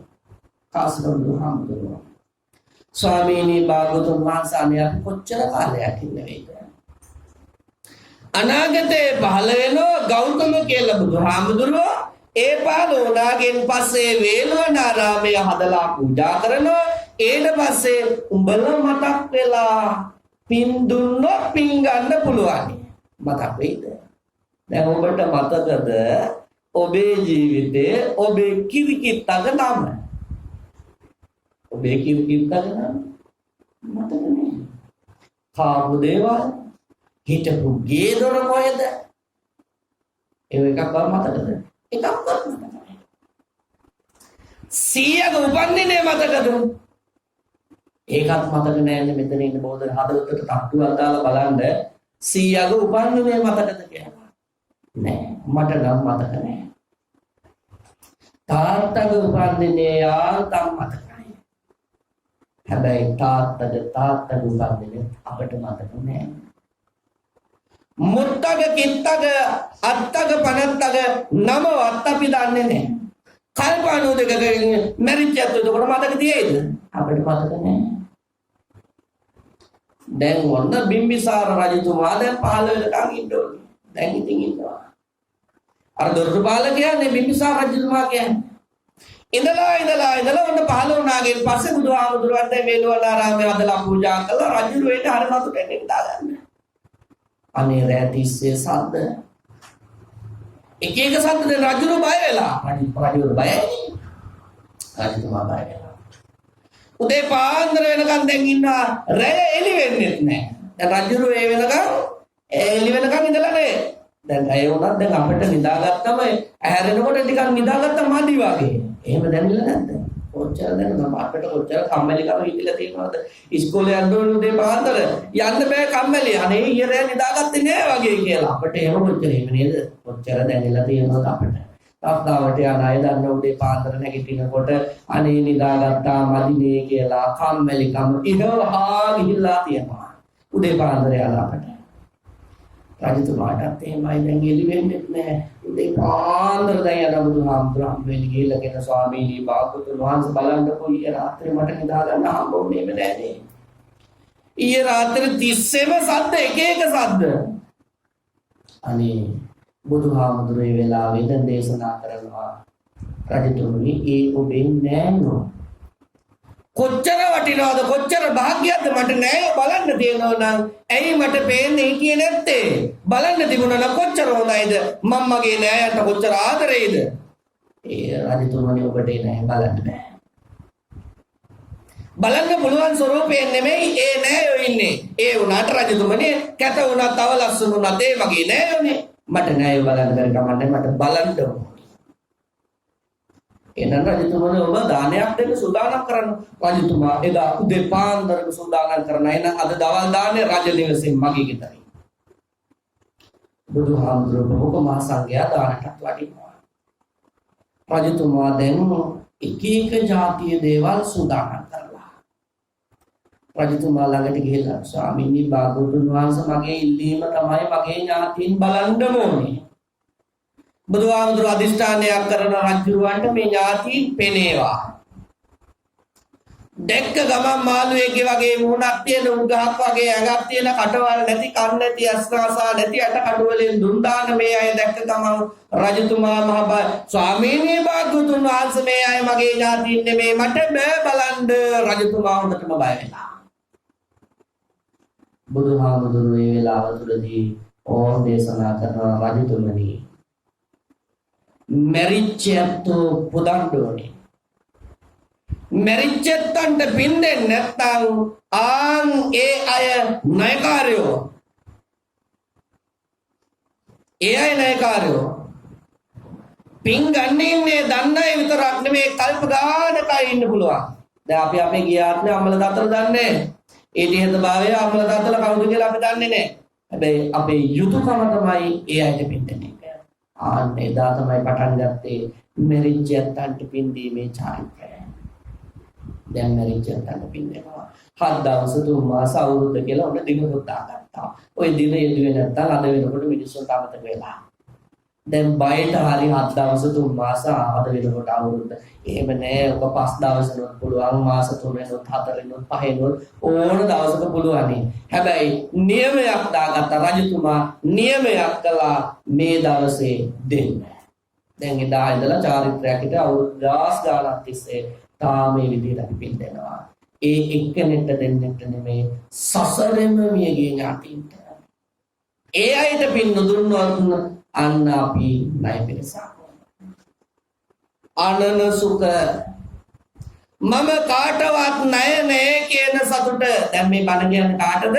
කාශ්‍යප බුදුහාමුදුරුවෝ. ස්වාමීනි භාගතුන් වහන්සේ අපි කොච්චර කාලයක් ඉන්නේ වේද? අනාගතේ පහළ වෙනවා ගෞතම කියලා බුදුහාමුදුරුවෝ ඒ පාලෝනාගෙන් පස්සේ වේළුවනාරාමය හදලා පූජා කරනවා. ඊට පස්සේ උඹලා මතක් වෙලා පින් දුන්නොත් පින් ගන්න පුළුවන්. මතක් වෙයිද? දැන් ඔබට මතකද ඔබේ ජීවිතේ ඔබේ කිරිකිත්තක නම? ඔබේ කිරිකිත්තක නම මතක නෑ. කාපු දේවල් හිටපු ගේ දොර කොහෙද? ඒ එකක්වත් මතකද? එකක්වත් මතක නෑ. සීයක උපන්දිනේ මතකද? ඒකත් මතක නෑනේ. මෙතන ඉන්න බෝධ හදවතට තට්ටුවක් දාලා බලන්න සීයක උපන්දිනේ මතකද කියලා. නෑ මට නම් මතක නෑ. තාත්තගේ උපන්දිනේ යාන්තම් මතකයි. හැබැයි තාත්තගේ උපන්දිනේ අපිට මතක නෑ. මුත්තග කිත්තග අත්තග පනත්තග නමවත් අපි දන්නේ නැහැ. කල්පණු දෙකක මැරිච්ච ඇත්තට කොට මතක තියෙයිද? අපිට මතක නැහැ. දැන් වොන්න බිම්බිසාර රජතුමා දැන් 15 වෙනකන් ඉන්න ඕනේ. දැන් ඉතින් ඉන්නවා. අර දොරටුපාල කියන්නේ බිම්බිසාර රජතුමා කියන්නේ. ඉඳලා වොන්න 15 වුණාගෙන් පස්සේ බුදුහාමුදුරුවන්ට වේළුවනාරාමයේ හදලා පූජා කළා. රජු වෙන්න හර නතුටෙන් දාගන්න. අනේ රෑ තිස්සේ සද්ද එක සද්ද රජුරු බය වෙලා රජුරු බයයි රජතුමා බය වෙලා උදේ පාන්දර වෙනකන් දැන් ඉන්නවා රෑ එළි වෙන්නේ නැහැ දැන් රජුරු ඒ වෙනකන් එළි වෙනකන් ඉඳලා නේ දැන් අය උනත් දැන් අපිට නිදාගත්තම ඇහැරෙනකොට ටිකක් නිදාගත්තා මදි වගේ එහෙම දැනෙලා නැද්ද කොච්චර දැන් අපිට කොච්චර කම්මැලිකම හිතිලා තියෙනවද ඉස්කෝලේ යන්න ඕන උදේ පාන්දර යන්න බෑ කම්මැලි අනේ ඊයරෑ නිදාගත්තේ නෑ වගේ කියලා අපිට එහෙම කොච්චර එහෙම නේද කොච්චර දැනෙලා තියෙනවද අපිට තාත්තාවට යන අය දන්න උදේ පාන්දර නැගිටිනකොට අනේ නිදාගත්තා මදිනේ කියලා කම්මැලිකම ඉහළහා ගිහිල්ලා තියෙනවා උදේ පාන්දර යලා අපිට රජතුමාටත් එහෙමයි දැන් එළි වෙන්නේ නැහැ උදේ පාන්දර දැන් යන බුදුහාමුදුරුවෝ හම්බෙන්න ගිහිල්ලා කියන ස්වාමීනි භාගතුන් වහන්සේ බලන්නකෝ ඊයේ රාත්‍රියේ මට නිදා ගන්න හම්බුනේ නෑනේ ඊයේ රාත්‍රියේ 30ෙම සද්ද එක සද්ද අනේ බුදුහාමුදුරුවෝ ඒ වෙලාවේ දැන් දේශනා කරනවා රජතුමනි ඒ ඔබෙන් නෑනෝ කොච්චර වටිනවද කොච්චර භාග්‍යයක්ද මට නෑය බලන්න තියෙනවා නම් ඇයි මට පේන්නේ හිටියේ නැත්තේ බලන්න තිබුණා නම් කොච්චර හොඳයිද මම්මගේ නෑයන්ට කොච්චර ආදරේද ඒ රජතුමනි ඔබට නෑ බලන්න බෑ බලන්න පුළුවන් ස්වරූපයෙන් නෙමෙයි ඒ නෑයෝ ඉන්නේ ඒ උනාට රජතුමනි කැත උනත් තව ලස්සන උනත් ඒ මගේ නෑයෝනේ මට නෑයෝ බලන්න බැරි කමන්නේ මට බලන්න ඕන එනන රජතුමනි ඔබ දානයක් දෙන්න සූදානම් කරන්න රජතුමා එදා උදේ පාන්දරක සූදානම් කරන එන අද දවල් දාන්නේ රජ නිවසෙන් මගේ ගෙදරින් බුදුහාමුදුරුවෝ බොහෝ මහ සංඝයා දානටත් වටිනවා රජතුමා දැන් එක જાතිය දේවල් සූදානම් කරලා රජතුමා ළඟට ගිහිල්ලා ස්වාමීනි භාගතුන් වහන්සේ මගේ ඉල්ලීම තමයි මගේ ඥාතීන් බලන්න ඕනේ බුදුහාමුදුරුවෝ අධිෂ්ඨානයක් කරන රජුවන්ට මේ ඥාතීන් පෙනේවා. දෙක්ක ගමන් මාළුවෙක්ගේ වගේ මුහුණක් තියෙන උගහක් වගේ ඇඟක් තියෙන කටවල් නැති කන් නැති අස්නාසා නැති අට කඩු වලින් දුම් දාන මේ අය දැක්ක ගමන් රජතුමා මහබ ස්වාමීනි භාගතුන් වහන්සේ මේ අය මගේ ඥාතීන් නෙමේ මට බෑ බලන්න රජතුමා හොඳටම බය වෙලා. බුදුහාමුදුරුවෝ මේ වෙලාව තුලදී ඕම් දේශනා කරනවා රජතුමනි මරිච්චයන්තෝ පුදන්න ඕනේ. මරිච්චයන්ට පින්දෙන් නැත්නම් ආන් ඒ අය ණයකාරයෝ. ඒ අය ණයකාරයෝ. පින් ගන්නේ දන්නයි විතරක් නෙමෙයි කල්ප ගානකයි ඉන්න පුළුවන්. දැන් අපි අපේ ගියාත්නේ අම්මල තාත්තලා දන්නේ. ඒ දිහතභාවය අම්මල තාත්තලා කවුද කියලා අපි දන්නේ නැහැ. හැබැයි අපේ යුතුයකම තමයි ඒ අයට පින් දෙන එක. ආන්න එදා තමයි පටන් ගත්තේ මරිච්චයන්ට පින් දීමේ චාරිත්‍රය. දැන් මරිච්චයන්ට පින් දෙනවා. 7 දවස් 3 මාස අවුරුද්ද කියලා ඔන්න දින පුතා ගත්තා. ওই දින යෙදුවේ නැත්තම් අද වෙනකොට මිනිස්සුන්ට අමතක වෙලා. දැන් බයට හරි 7 දවස් 3 මාස අද වෙනකොට අවුරුද්ද. එහෙම නෑ ඔබ 5 දවසනොත් පුළුවන් මාස 3නොත් 4නොත් 5නොත් ඕන දවසක පුළුවනි. හැබැයි නියමයක් දාගත්ත රජතුමා නියමයක් කළා මේ දවසේ දෙන්න. දැන් එදා ඉඳලා චාරිත්‍රාකිට අවුරුදු 10 ගානක් තිස්සේ තාම මේ විදිහට අපි පින් දෙනවා. ඒ එක්කෙනෙක්ට දෙන්නෙක්ට නෙමෙයි සසරෙම මියගේ ඥාතීන්ට. ඒ අයට පින් නොදුන්නොත් අන්න අපි ණය පිරසක්. අනන සුඛ මම කාටවත් ණය නෑ කියන සතුට. දැන් මේ බණ කියන්නේ කාටද?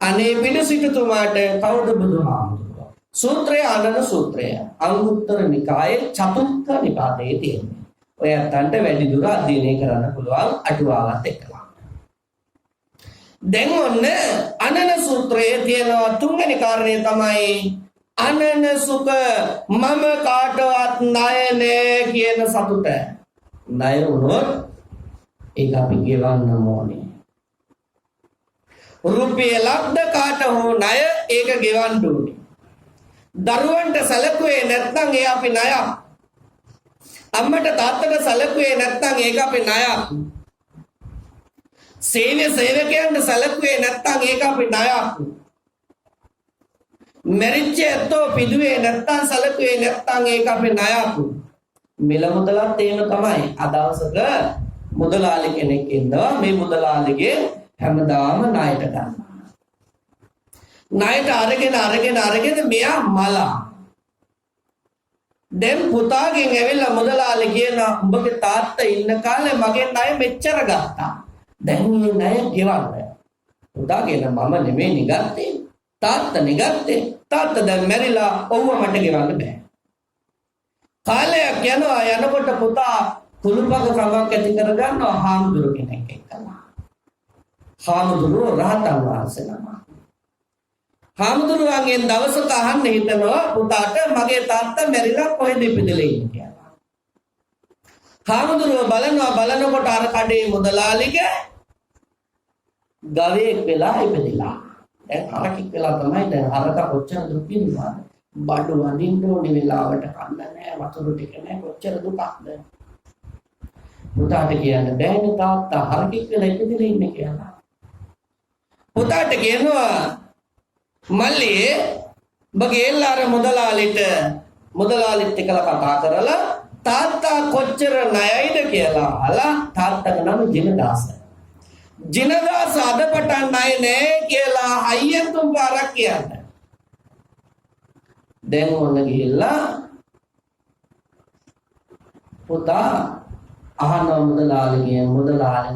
අනේ පිළිසිටුමාට කවුද බුදුහාමුදුරුවෝ. සූත්‍රය අනන සූත්‍රය. අංගුත්තර නිකායේ චතුත්ථ නිපාතයේ තියෙනවා. ඔය අතන්ට වැඩි දුර අධ්‍යයනය කරන්න පුළුවන් අටුවාවත් එක්කලා. දැන් ඔන්න අනන සූත්‍රයේ තියෙනවා තුන්වෙනි කාරණේ තමයි අනන සුඛ මම කාටවත් ණය නෑ කියන සතුට. ණය වුණොත් ඒක අපි ගෙවන්න ඕනේ. රුපියලක්ද කාට හෝ ණය ඒක ගෙවන්න ඕනේ. දරුවන්ට සැලකුවේ නැත්නම් ඒ අපි ණයක්. අම්මට තාත්තට සැලකුවේ නැත්නම් ඒක අපි ණයක්. සේවකයන්ට සැලකුවේ නැත්නම් ඒක අපි ණයක්. මරිච්ච ඇත්තෝ පිදුවේ නැත්තම් සැලකුවේ නැත්තම් ඒක අපේ ණයක්. මිල මුදලත් එහෙම තමයි. අදවසක මුදලාලි කෙනෙක් ඉන්නවා. මේ මුදලාලිගේ හැමදාම ණයට ගන්නවා. ණයට අරගෙන මෙයා මලා. දැන් පුතාගෙන් ඇවිල්ලා මුදලාලි කියන උඹගේ තාත්තා ඉන්න කාලේ මගේ ණය මෙච්චර ගත්තා. දැන් මේ ණය ගෙවන්න. පුතාගෙන මම නෙමෙයි ගත්තේ. තාත්තනේ ගත්තේ. තාත්තා දැන් මැරිලා ඔව්ව මට ගෙවන්න බෑ. කාලයක් යනකොට පුතා කුළුපක කමක් ඇති කරගන්නවා හාමුදුරු කෙනෙක් එක්කලා. හාමුදුරුවෝ රහතන් වහන්සේ නම. හාමුදුරුවන්ගෙන් දවසක අහන්න හිතනවා පුතාට මගේ තාත්තා මැරිලා කොහෙද ඉපදෙලා ඉන්නේ කියලා. හාමුදුරුවෝ බලනකොට අර කඩේ මුදලාලිගේ ගවයෙක් වෙලා ඉපදිලා. දැන් හරකෙක් වෙලා තමයි දැන් හරක කොච්චර දුක් විඳිනවද? බඩු වඳින්න ඕනේ වෙලාවට කන්න නැහැ, වතුර ටික නැහැ, කොච්චර දුකක්ද? පුතාට කියන්න බෑනේ තාත්තා හරකෙක් වෙලා ඉපදිලා ඉන්නේ කියලා. පුතාට කියනවා මල්ලී බගේලා අර මුදලාලිට එකලා කතා කරලා තාත්තා කොච්චර ණයයිද කියලා අහලා තාත්තගේ නම ජිනදාස. ජිනදාස අද පටන් ණය නෑ කියලා හයියෙන් තුන් පාරක් කියන්න. දැන් ඔන්න ගිහිල්ලා පුතා අහනවා මුදලාලි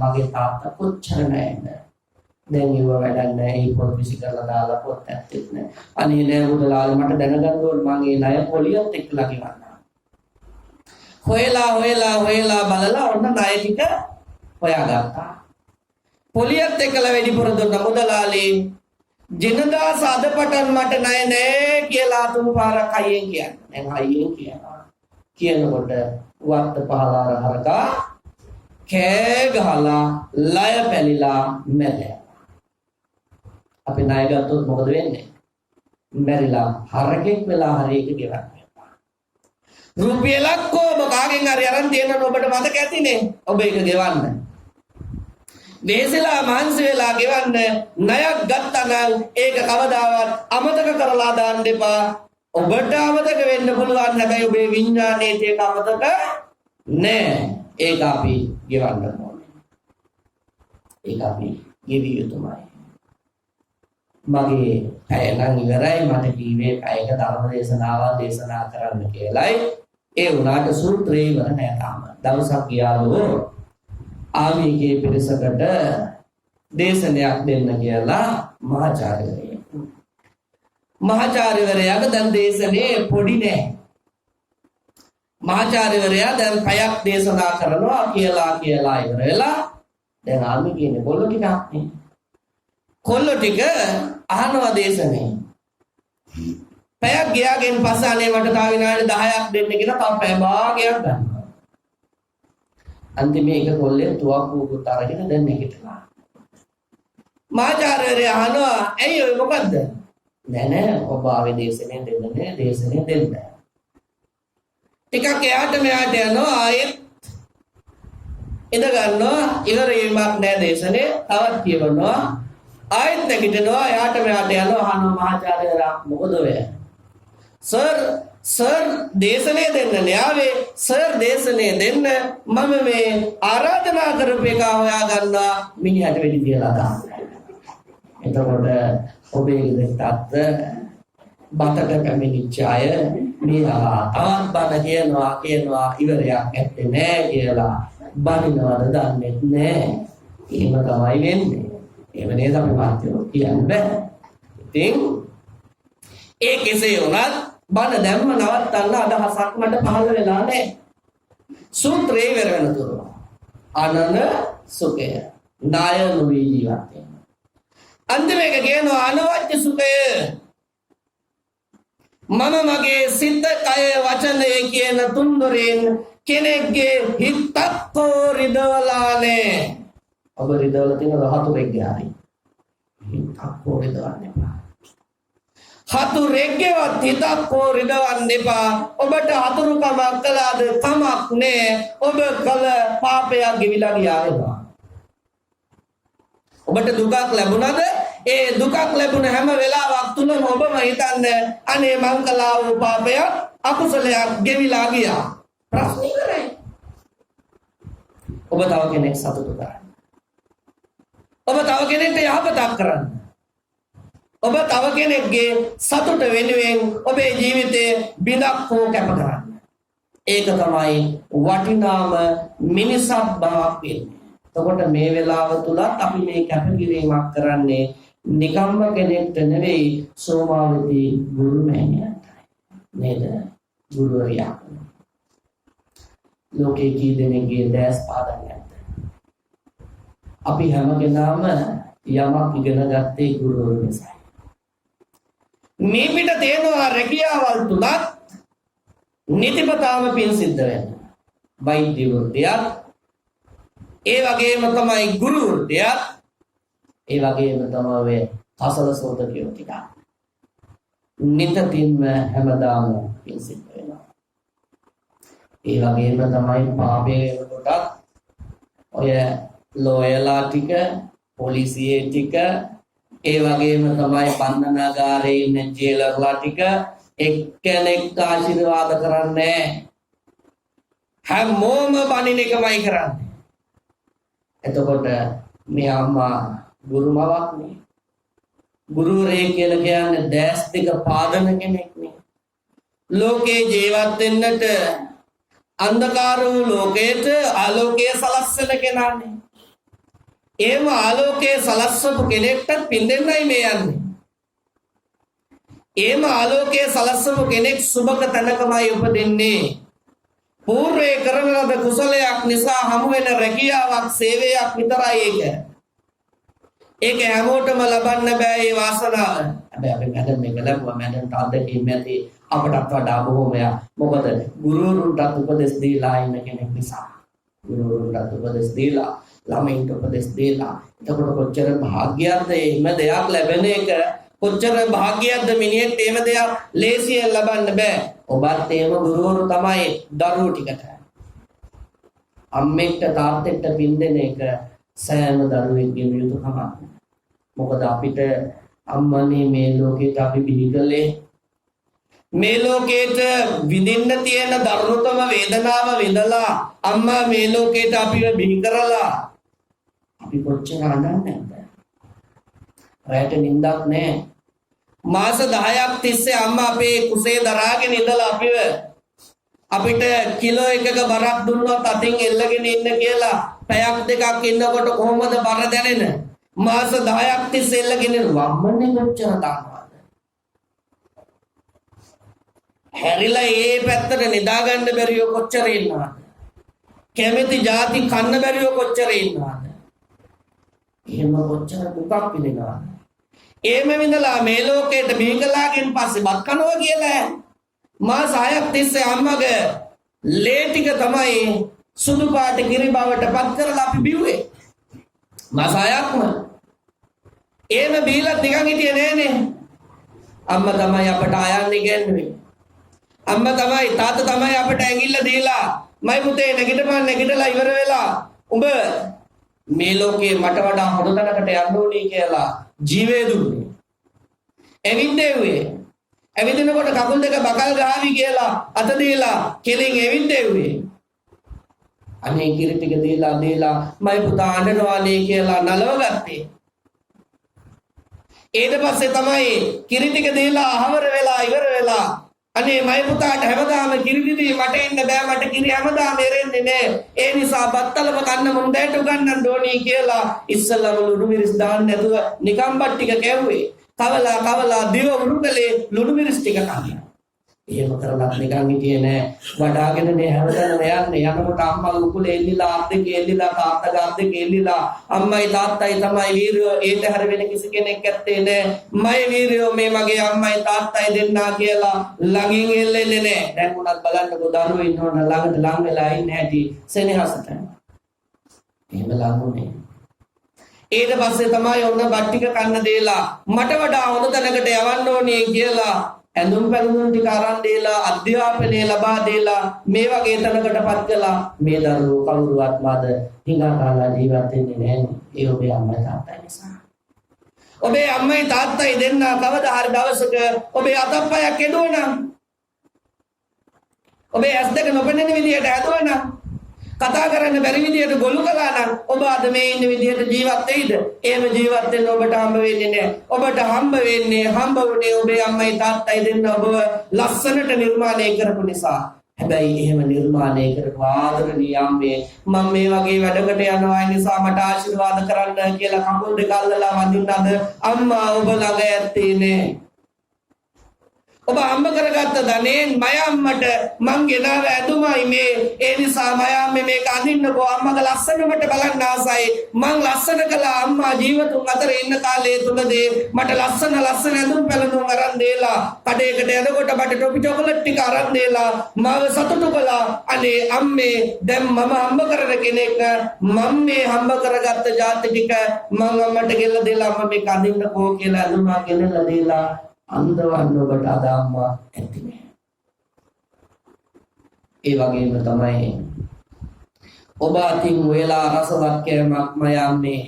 මගේ තාත්තා කොච්චර ණයද? දැන් ඉව වැඩක් නැහැ. ඒ පොත් විසි කරලා දාලා පොත් ඇත්තෙත් නැහැ. අනේ නෑ මුදලාලි මට දැනගන්න ඕනේ මං ඒ ණය පොලියත් එක්කලා ගෙවන්න. හොයලා බලලා ඔන්න ණය ටික හොයාගත්තා. පොලියත් එක්කලා වැඩිපුර දුන්න මුදලාලි ජිනදාස අද පටන් මට ණය නෑ කියලා තුන් පාරක් හයියෙන් කියන්න. දැන් හයියෙන් කියනවා. කියනකොට වත්ත පහලාර හරකා කෑ ගහලා ලය පැලිලා මැරෙනවා. අපි ණය ගත්තොත් මොකද වෙන්නේ? මැරිලා හරකෙක් වෙලා හරි එක ගෙවන්න. රුපියලක් ඔබ කාගෙන් හරි අරන් තියෙනවා ඔබට මතක ඇතිනේ. ඔබ ඒක ගෙවන්න. දේශලා මහන්සි වෙලා ගෙවන්න ණයක් ගත්තා නම් ඒක කවදාවත් අමතක කරලා දාන්න එපා. ඔබට අමතක වෙන්න පුළුවන් හැබැයි ඔබේ විඥානයේ ඒක අමතක නෑ. ඒක අපි ගෙවන්න ඕනේ. ඒක අපි ගෙවිය යුතුමයි. මගේ පැය නම් ඉවරයි මට කීවේ පැයක ධර්ම දේශනාවක් දේශනා කරන්න කියලායි ඒ වුණාට සූත්‍රේ ඉවර නෑ තාම දවසක් ගියාලු ආමීගේ පිරිසකට දේශනයක් දෙන්න කියලා මහාචාර්යවරයාට දැන් දේශනේ පොඩි නෑ මහාචාර්යවරයා දැන් පැයක් දේශනා කරනවා කියලා ඉවර වෙලා දැන් ආමී කියන්නේ කොල්ල ටිකක් නේ කොල්ල ටික අහනවා දේශනේ පැයක් ගියාගෙන් පස්සේ අනේ මට තව විනාඩි 10ක් දෙන්න කියලා තව පැය භාගයක් ගන්නවා අන්තිමේ එක කොල්ලෙන් තුවක්කුවකුත් අරගෙන දැන් නැගිටලා මහාචාර්යවරයා අහනවා ඇයි ඔය මොකද්ද නෑ ඔබ ආවේ දේශනේ දෙන්න ටිකක් එහාට මෙහාට යනවා ආයෙත් ඉඳ ගන්නවා ඉවර වීමක් නෑ දේශනේ තවත් කියවනවා ආයෙත් නැගිටිනවා එහාට මෙහාට යනවා අහනවා මහාචාර්යවරයා මොකද ඔය සර් දේශනේ දෙන්න න්යාවේ සර් දේශනේ දෙන්න මම මේ ආරාධනා කරපු එක හොයා ගන්නවා මිනිහට වෙඩි තියලා දාන්න එතකොට ඔබේ දෙත්තත් බතට පැමිණිච්ච අය මෙහා තවත් බණ කියනවා ඉවරයක් ඇත්තේ නෑ කියලා බනිනවද දන්නේ නෑ එහෙම තමයි වෙන්නේ එහෙම නේද අපි මාත්‍යෝ කියන්නේ ඉතින් ඒ කෙසේ වුණත් බණ දැම්ම නවත්තන්න අදහසක් මට පහළ වෙලා නෑ සූත්‍රේ ඉවර වෙනතුරු අනන සුඛය ණය නොවි ජීවත් වෙන අන්තිමේක කියනවා අනවජ්‍ය සුඛය මම මගේ සිත කය වචනය කියන තුන්දොරින් කෙනෙක්ගේ හිතක් රිදවලානේ ඔබ රිදවලා තියෙන හතුරෙක්ගේ හරි හිතක් රිදවන්න එපා හතුරෙක්ගේවත් හිතක් රිදවන්න එපා ඔබට හතුරුකමක් කළාද කමක් නෑ ඔබ කළ පාපයක් ගෙවිලා ගියා ඔබට දුකක් ලැබුණද ඒ දුකක් ලැබුණ හැම වෙලාවක් තුලම ඔබම හිතන්නේ අනේ මං කළා වූ පාපයක් අකුසලයක් ගෙවිලා ගියා ප්‍රශ්නේ කරේ ඔබ තව කෙනෙක් සතුටු කරන්න ඔබ තව කෙනෙක්ට යහපතක් කරන්න ඔබ තව කෙනෙක්ගේ සතුට වෙනුවෙන් ඔබේ ජීවිතේ බිඳක් හෝ කැප කරන්න ඒක තමයි වටිනාම මිනිසක් බවක් වෙන්නේ එතකොට මේ වෙලාව තුලත් අපි මේ කැපකිරීමක් කරන්නේ නිකම්ම කෙනෙක්ට නෙවෙයි සෝමාවති ගුරු මෑණියන්ට නේද ගුරුවරයා ලෝකේ කී දෙනෙක්ගේ දැස් පාදන්නත් අපි හැම කෙනාම යමක් ඉගෙන ගත්තේ ගුරුවරු නිසා මේ පිට තේනවා රැකියාවල් තුලත් නිතිපතාම පින් සිද්ධ වෙනවා වෛද්‍ය වෘත්තියක් ඒ වගේම තමයි ගුරු වෘත්තියක් ඒ වගේම තමයි අසල සෝදකියෝ ටික නිතින්ම හැමදාම පින් සිද්ධ වෙනවා ඒ වගේම තමයි පාපයේ කොටත් ඔය ලෝයලා ටික පොලිසියේ ටික ඒ වගේම තමයි බන්ධනාගාරයේ ඉන්න ජේලර්ලා ටික එක්කෙනෙක් ආශිර්වාද කරන්නේ හැමෝම බණින එකමයි කරන්නේ එතකොට මේ අම්මා ගුරුමවක් නේ ගුරුවරයෙක් කියලා කියන්නේ දැස් දෙක පාදන කෙනෙක් නේ ලෝකේ ජීවත් වෙන්නට අන්ධකාර වූ ලෝකයට ආලෝකය සලස්සන කෙනානේ එහෙම ආලෝකයේ සලස්සපු කෙනෙක්ට පින් දෙන්නයි මේ යන්නේ එහෙම ආලෝකයේ සලස්සපු කෙනෙක් සුබක තැනකමයි උපදින්නේ పూర్වේ කරන ලද කුසලයක් නිසා හමු වෙන රැකියාවක් සේවයක් විතරයි ඒක හැමෝටම ලබන්න බෑ ඒ වාසනාව හැබැයි අපි මැදන් මේක ලැබුවා මැදන්ට අත්දැකීම් ඇති අපටත් වඩා බොහෝමයක් මොකද ගුරුවරුන්ටත් උපදෙස් දීලා ඉන්න කෙනෙක් නිසා ගුරුවරුන්ටත් උපදෙස් දීලා ළමයින්ට උපදෙස් දීලා එතකොට කොච්චර භාග්‍යයක්ද එහෙම දෙයක් ලැබෙන එක කොච්චර භාග්‍යයක්ද මිනිහෙක් එහෙම දෙයක් ලේසියෙන් ලබන්න බෑ ඔබත් එහෙම ගුරුවරු තමයි දරුවෝ ටිකට අම්මෙක්ට තාත්තෙක්ට පින් දෙන එක සෑම දරුවෙක්ගේම යුතුයකමක් මොකද අපිට අම්මනේ මේ ලෝකෙට අපි බිහි කළේ මේ ලෝකෙට විඳින්න තියෙන දරුණුතම වේදනාව විඳලා අම්මා මේ ලෝකෙට අපිව බිහි කරලා අපි කොච්චර අඬන්නේ නැද්ද රැට නිින්දක් නැහැ. මාස 10ක් තිස්සේ අම්මා අපේ කුසේ දරාගෙන ඉඳලා අපිට කිලෝ එකක බරක් දුන්නොත් අතින් එල්ලගෙන ඉන්න කියලා පැයක් දෙකක් ඉන්නකොට කොහොමද බර දැනෙන්නේ? මාස 10ක් තිස්සේ එල්ලගෙන වම්මනේ කොච්චර දානවද? හැරිලා ඒ පැත්තට නිදා ගන්න බැරිව කොච්චර ඉන්නවද? කැමති ಜಾති කන්න බැරිව කොච්චර ඉන්නවද? එහෙම කොච්චර දුකක් විඳිනවද? එහෙම විඳලා මේ ලෝකයට බීකලාගෙන් පස්සේ බත් කනවා කියලා මාස 6ක් තිස්සේ අම්මගේ ලේ ටික තමයි සුදු පාට කිරි බවට පත් කරලා අපි බිව්වේ. මාස 6ක්ම. එහෙම බීලා නිකන් හිටියේ නෑනේ. අම්මා තමයි අපට ආයන්න ඉගෙනුවේ. අම්මා තමයි තාත්තා තමයි අපට ඇඟිල්ල දීලා මයි පුතේ නැගිටලා ඉවර වෙලා උඹ මේ ලෝකේ මට වඩා හොඳ තැනකට යන්න ඕනේ කියලා ජීවේ දුන්නේ. ඇවිද්දෙව්වේ. ඇවිදිනකොට කකුල් දෙක බකල් ගාවි කියලා අත දීලා කෙලින් ඇවිද්දෙව්වේ. අනේ කිරි ටික දීලා මයි පුතා අඬනවානේ කියලා නලව ගත්තේ. ඊට පස්සේ තමයි කිරි ටික දීලා අහවර වෙලා ඉවර වෙලා අනේ මයි පුතාට හැමදාම කිරි දීදී මට එන්න බෑ මට කිරි හැමදාම එරෙන්නේ නෑ ඒ නිසා බත්තලම කන්න මොන්දේට උගන්නන්න ඕනි කියලා ඉස්සල්ලාම ලුණු මිරිස් දාන්න නැතුව නිකම් බත් ටික කැව්වේ කවලා දිව උරුකලේ ලුණු මිරිස් ටික කන්නේ එහෙම කරලා නිකන් හිටියේ නෑ වඩාගෙන නේ හැමදාම යන්නේ යනකොට අම්මා උකුලේ එල්ලිලා අද්දේ එල්ලිලා තාත්තා ගාද්දේ එල්ලිලා අම්මයි තාත්තයි තමයි වීරයෝ ඒට හැර වෙන කිසි කෙනෙක් ඇත්තේ නෑ මයි වීරයෝ මේ මගේ අම්මයි තාත්තයි දෙන්නා කියලා ළඟින් එල්ලෙන්නේ නෑ දැන් උනත් බලන්නකෝ දරුවෝ ඉන්නවන ළඟට ලං වෙලා ඉන්නේ ඇති සෙනෙහසට එහෙම ලඟුනේ ඊට පස්සේ තමයි ඔන්න බත් ටික කන්න දීලා මට වඩා හොඳ තැනකට යවන්න ඕනේ කියලා ඇඳුම් පැළඳුම් ටික අරන් දීලා අධ්‍යාපනය ලබා දීලා මේ වගේ තැනකටපත් කළා මේ දරුවෝ කවුරුවත් මාද හිඟා කාලා ජීවත් වෙන්නේ නැහැ ඒ ඔබේ අම්මයි තාත්තයි නිසා ඔබේ අම්මයි තාත්තයි දෙන්න කවදා හරි දවසක ඔබේ අතප්පයක් කෙදුවනම් ඔබේ ඇස් දෙක නොපෙනෙන විදියට හැදුවනම් කතා කරන්න බැරි විදියට ගොළු කළා නම් ඔබ අද මේ ඉන්න විදියට ජීවත් වෙයිද? එහෙම ජීවත් වෙන්න ඔබට හම්බ වෙන්නේ නැහැ. ඔබට හම්බ වුණේ ඔබේ අම්මයි තාත්තයි දෙන්න ඔබව ලස්සනට නිර්මාණය කරපු නිසා. හැබැයි එහෙම නිර්මාණය කරපු ආදරණීය අම්මේ මම මේ වගේ වැඩකට යනවා ඒ නිසා මට ආශිර්වාද කරන්න කියලා කකුල් දෙක අල්ලලා වඳින්නද අම්මා ඔබ ළඟ ඇත්තේ නෑ. ඔබ අම්ම කරගත්ත ධනෙන් මය අම්මට මං ගෙනාව ඇඳුමයි මේ ඒ නිසා මය අම්මේ මේක අඳින්නකෝ අම්මගේ ලස්සන මට බලන්න ආසයි මං ලස්සන කළා අම්මා ජීවතුන් අතර ඉන්න කාලේ තුලදී මට ලස්සන ඇඳුම් පැළඳුම් අරන් දීලා කඩේකට යනකොට මට ටොපි චොකලට් ටික අරන් දීලා මාව සතුටු කළා අනේ අම්මේ දැන් මම හම්බ කරන කෙනෙක් මම මේ හම්බ කරගත්ත ජාති ටික මං අම්මට ගෙල්ල දීලා අම්මා මේක අඳින්නකෝ කියලා අඳුමා ගෙනල්ලා දීලා අන්දවන්න ඔබට අද අම්මා ඇති නෑ. ඒ වගේම තමයි ඔබ අතින් වෙලා රසවත් කෑමක් මයන්නේ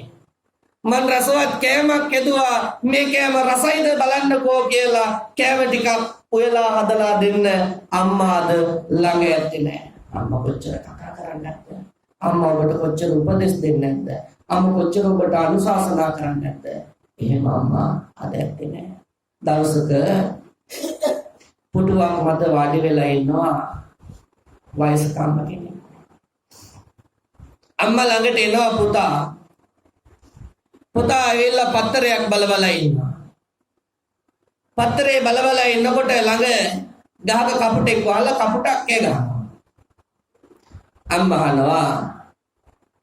මන් රසවත් කෑමක් කෙදුවා මේ කෑම රසයිද බලන්නකෝ කියලා කෑම ටිකක් ඔයලා හදලා දෙන්න අම්මාද ළඟ ඇත්තේ නෑ. අම්මා කොච්චර කතා කරන්නේ නැද්ද? අම්මා ඔබට කොච්චර උපදෙස් දෙන්නේ නැද්ද? අම්මා කොච්චර ඔබට අනුශාසනා කරන්නේ නැද්ද? එහෙම අම්මා අද ඇත්තේ නෑ. දවසක පුටුවක් මත වාඩි වෙලා ඉන්නවා වයසක අම්මා කෙනෙක්. අම්මා ළඟට එනවා පුතා ඇවිල්ලා පත්තරයක් බලබලා ඉන්නවා. පත්තරේ බලබලා ඉන්නකොට ළඟ ගහක කපුටෙක් වහලා කපුටක් කෑගහනවා. අම්මා අහනවා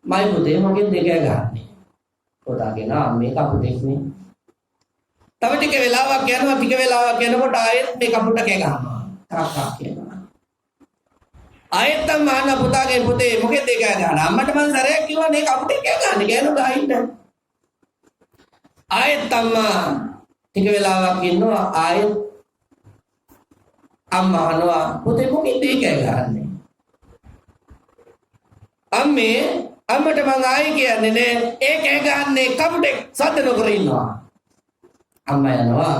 මයි පුතේ මොකෙන්ද කෑගහන්නේ? පුතා කියනවා මේ කපුටෙක් නේ. තව ටික වෙලාවක් යනකොට ආයෙත් මේ කපුට කෑගහනවා. තාත්තා කියනවා. ආයෙත් අම්මා පුතාගේ පුතේ මොකෙන්ද කෑගහන්නේ? අම්මට මං සරයක් කිව්වා මේ කපුටෙක් කෑගහන්නේ ගෑනු ගහින්න. ආයෙත් අම්මා ටික වෙලාවක් ඉන්නවා ආයෙත් අම්මා අහනවා පුතේ මොකෙන්ද කෑගහන්නේ? අම්මට මං ආයෙ කියන්නේ නෑ ඒ කෑගහන්නේ කපුටෙක් සද්ද නොකර ඉන්නවා. අම්මා යනවා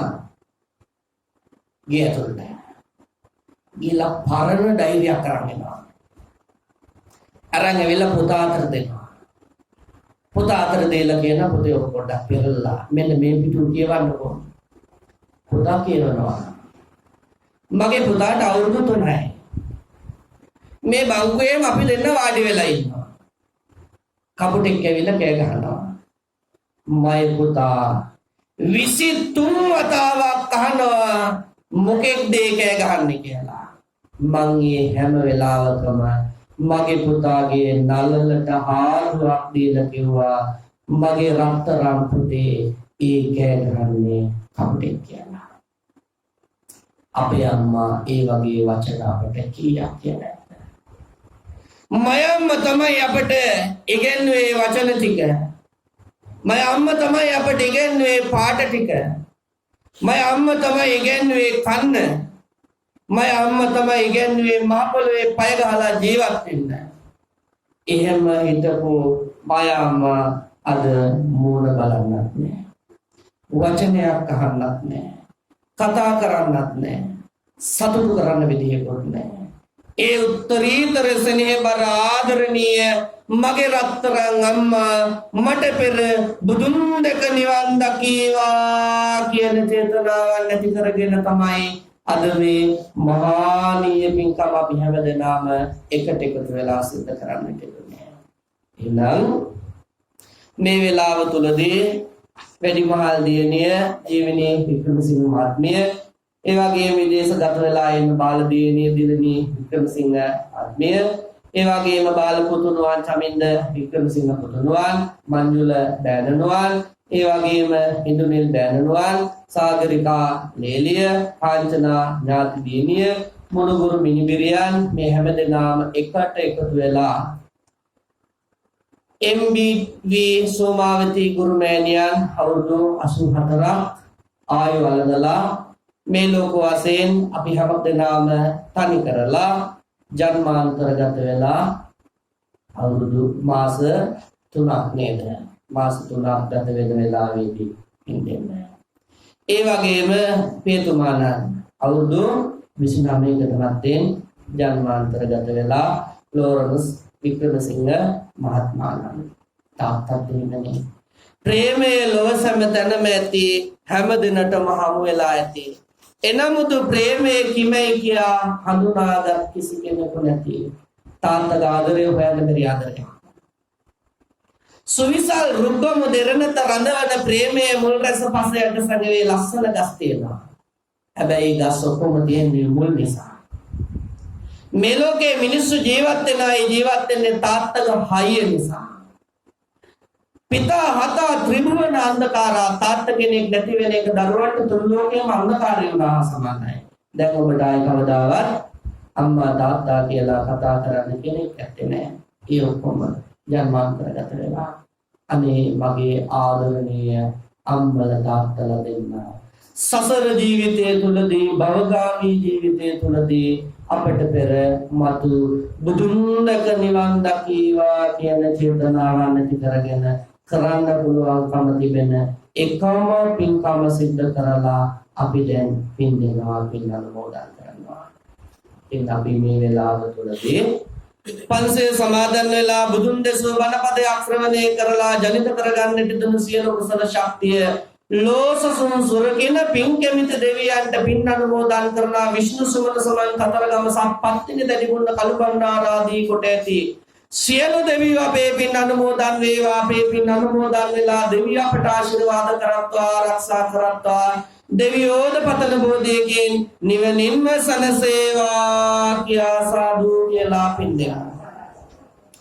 ගේ ඇතුළට. ගිහලා පරණ ඩයිරියක් අරන් එනවා. අරන් ඇවිල්ලා පුතා අතට දෙනවා. පුතා අතර දෙලා කියන පුතේ ඔක පොඩ්ඩක් පෙරලා මෙන්න මේ පිටු කියවන්නකෝ. පුතා කියනවා මගේ පුතාට අවුරුදු 3යි. මේ බංකුවේම අපි දෙන්න වාඩි වෙලා ඉන්නවා. කපුටෙක් ඇවිල්ලා කෑ ගහනවා. මයි පුතා 23 වතාවක් අහනවා මොකෙක්ද කෑ ගහන්නේ කියලා. මං ඒ හැම වෙලාවකම මගේ පුතාගේ නළලට හාරුවක් දීලා කිව්වා මගේ රත්තරන් පුතේ ඒ කෑ ගහන්නේ කපුටෙක් කියලා. අපේ අම්මා ඒ වගේ වචන අපට කීයක් කියන්නේ. මය අම්මා තමයි අපට ඉගෙනුවේ වචන ටික. මය අම්මා තමයි අපට ඉගෙනුවේ පාඩ ටික. මය අම්මා තමයි ඉගෙනුවේ කන්න. මය අම්මා තමයි ඉගෙනුවේ මහ පොළොවේ පය ගහලා ජීවත් වෙන්න. එහෙම හිටපු මය අම්මා අද මූණ බලන්නත් නෑ. වචනයක් අහන්නත් නෑ. කතා කරන්නත් නෑ. සතුටු කරන්න විදියකුත් නෑ. ඒ උත්තරීතර ස්නේහබර ආදරණීය මගේ රත්තරන් අම්මා මට පෙර බුදුන් දැක නිවන් දකීවා කියන චේතනාවක් නැති කරගෙන තමයි අද මේ මහානීය පින්කම අපි හැමදෙනාම එකට එකතු වෙලා සිද්ධ කරන්නට ඉන්නේ. එහෙනම් මේ වෙලාව තුලදී වැඩිමහල් දියණිය ජීවනයේ වික්‍රමසිංහ මහත්මිය ඒ වගේම විදේශගත වෙලා ඉන්න බාල දියණිය දිලනී වික්‍රමසිංහ ආත්මය ඒ වගේම බාල පුතුණුවන් චමින්ද වික්‍රමසිංහ පුතුණුවන් මංජුල බෑනනුවන් ඒ වගේම ඉන්දුනිල් බෑනනුවන් සාගරිකා ලේලිය කාංචනා ඥාති දියණිය මුණුගුරු මිනිබිරියන් මේ හැමදෙනාම එකට එකතු වෙලා MBV සෝමාවති ගුරුමෑණියන් අවුරුදු 84ක් ආයු වළඳලා මේ ලෝක වශයෙන් අපි හැමදෙනාම තනි කරලා ජන්මාන්තරගත වෙලා අවුරුදු මාස 3ක් නේද? මාස 3ක් ගත වෙන වෙලාවේදී ඉන්නේ. ඒ වගේම පියතුමාණන් අවුරුදු 29කට මැත්තේන් ජන්මාන්තරගත වෙලා ලෝරන්ස් වික්‍රමසිංහ මහත්මයාණන් තාත්තත් ඉන්නේ. ප්‍රේමයේ ලොව සම්මතනම ඇති හැම දිනටම හමු වෙලා ඇති. එනමුදු ප්‍රේමයේ කිමයි කියා හඳුනාගත් කිසි කෙනෙකු නැති තාත්තගේ ආදරය හොයන්න බැරි ආදරයක්. සුවිසල් රුක්ගම දෙරණත රඳවන ප්‍රේමයේ මුල් රැස පසයට සැඟවේ ලස්සන ගස් තියෙනවා. හැබැයි ගස් ඔක්කොම තියෙන්නේ මුල් නිසා. මේ ලෝකේ මිනිස්සු ජීවත් වෙන්නේ තාත්තගේ හයිය නිසා. පිතා හතා ත්‍රිභුවන අන්ධකාරා තාත්ත කෙනෙක් නැති වෙන එක දරුවන්ට තුන් ලෝකෙම අන්ධකාරය වුණා සමානයි. දැන් ඔබට ආයි කවදාවත් අම්මා තාත්තා කියලා කතා කරන්න කෙනෙක් නැත්තේ නෑ. ඒ ඔක්කොම ජන්මාන්තරගත වෙලා. අනේ මගේ ආදරණීය අම්මල තාත්තලා දෙන්න. සසර ජීවිතය තුලදී භවගාමී ජීවිතය තුලදී අපට පෙර මතු බුදුන් දැක නිවන් දකීවා කියන චේතනාව නැති කරගෙන කරන්න පුළුවන්කම තිබෙන එකම පින්කම සිද්ධ කරලා අපි දැන් පින් දෙනවා පින් අනුමෝදන් කරනවා. ඉතින් අපි මේ වෙලාව තුලදී පන්සිල් සමාදන් වෙලා බුදුන් දෙසූ වනපදයක් ශ්‍රවණය කරලා ජනිත කරගන්නට දුන සියලු කුසල ශක්තිය ලෝසසුන් සුරකින පින් කැමිත දෙවියන්ට පින් අනුමෝදන් කරලා විෂ්ණු සුමන සමන් කතරගම සම්පත්තිනි දැඩිගුණ කලුබණ්ඩාරාදී කොට ඇති සියලු දෙවියෝ අපේ පින් අනුමෝදන් වේවා. අපේ පින් අනුමෝදන් වෙලා දෙවියෝ අපට ආශිර්වාද කරත්වා ආරක්ෂා කරත්වා දෙවියෝද පතන බෝධියකින් නිවනින්ම සනසේවා කියා සාදු කියලා පින් දෙනවා.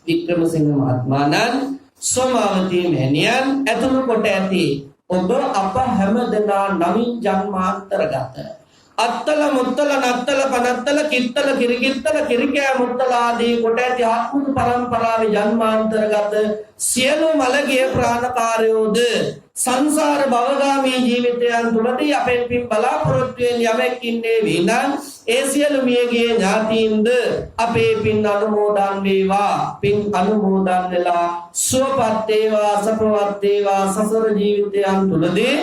වික්‍රමසිංහ මහත්මයාණන් සෝමාවතී මෑණියන් ඇතුළු කොට ඇති ඔබ අප හැම දෙනා නවින් ජන්මාන්තරගත අත්තල මුත්තල නත්තල පනත්තල කිත්තල කිරිකිත්තල කිරිකෑ මුත්තල ආදී කොට ඇති ආත්මුදු පරම්පරාවේ ජන්මාන්තරගත සියලු මළගිය ප්‍රාණකාරයෝද සංසාර භවගාමී ජීවිතයන් තුළදී අපෙන් පින් බලාපොරොත්තු වෙන යමෙක් ඉන්නේ විනම් ඒ සියලු මියගිය ඥාතීන්ද අපේ පින් අනුමෝදන් වේවා. පින් අනුමෝදන් වෙලා සුවපත් වේවා සපවත් වේවා. සසර ජීවිතයන් තුළදී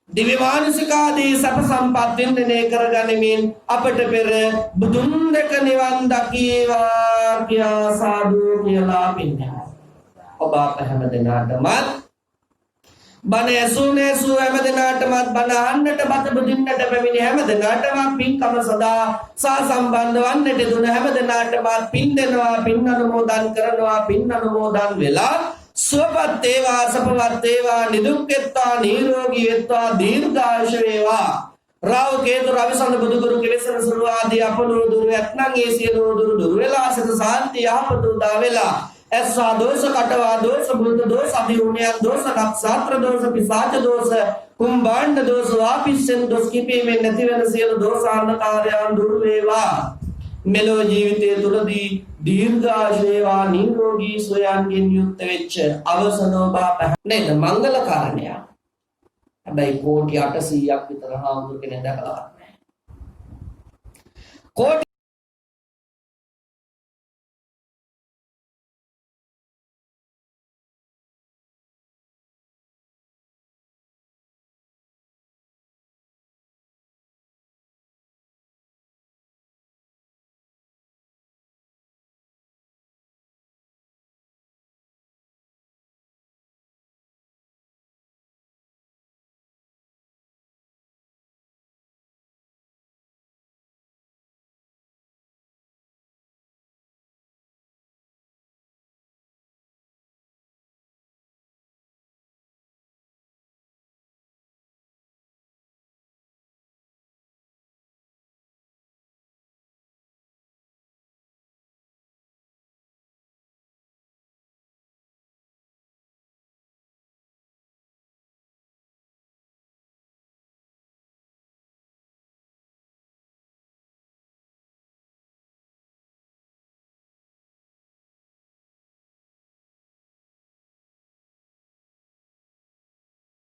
දිව්‍ය මානසිකාදී සප සම්පත් වින්දනය කරගනිමින් අපට පෙර බුදුන් දැක නිවන් දකීවා කියා සාදු කියලා පින් දෙනවා. ඔබ අප හැම දෙනාටමත් බණ ඇසූ හැම දෙනාටමත් බණ අහන්නට බත බුදින්නට පැමිණි හැම දෙනාටම පින්කම සදා සම්බන්ධ වන්නට දුන හැම දෙනාටමත් පින් දෙනවා, පින් අනුමෝදන් කරනවා, පින් අනුමෝදන් වෙලා සුවපත් වේවා, සපවත් වේවා, නිදුක් වෙත්වා, නිරෝගී වෙත්වා, දීර්ඝායුෂ වේවා. රාහු කේතු රවිසඳ බුදුගුරු කෙලෙසන සුළු ආදී අපලෝ දුරු ඇත්නම් ඒ සියලු දුරු වෙලා සිත සාන්තිය යහපත උදා වෙලා ඇස්සා දෝෂ, කටවා දෝෂ, බුද්ධ දෝෂ, අභිහුණ්‍යයන් දෝෂ, නක්ෂත්‍ර දෝෂ, පිසාච දෝෂ, කුම්භාණ්ඩ දෝෂ, වාපිස්සෙන් දෝෂ කිපීමෙන් නැති වෙන සියලු දෝෂාන්ධකාරයන් දුරු වේවා. මෙලොව ජීවිතයේ තුලදී දීර්ඝායුෂ වේවා, නිරෝගී සුවයන්ගෙන් යුක්ත වෙච්ච අවසනෝ බාප නේද මංගල කාරණයක්. හැබැයි කෝටි 800ක් විතර හාමුදුර කෙනෙක් දැකලා නැහැ. කෝටි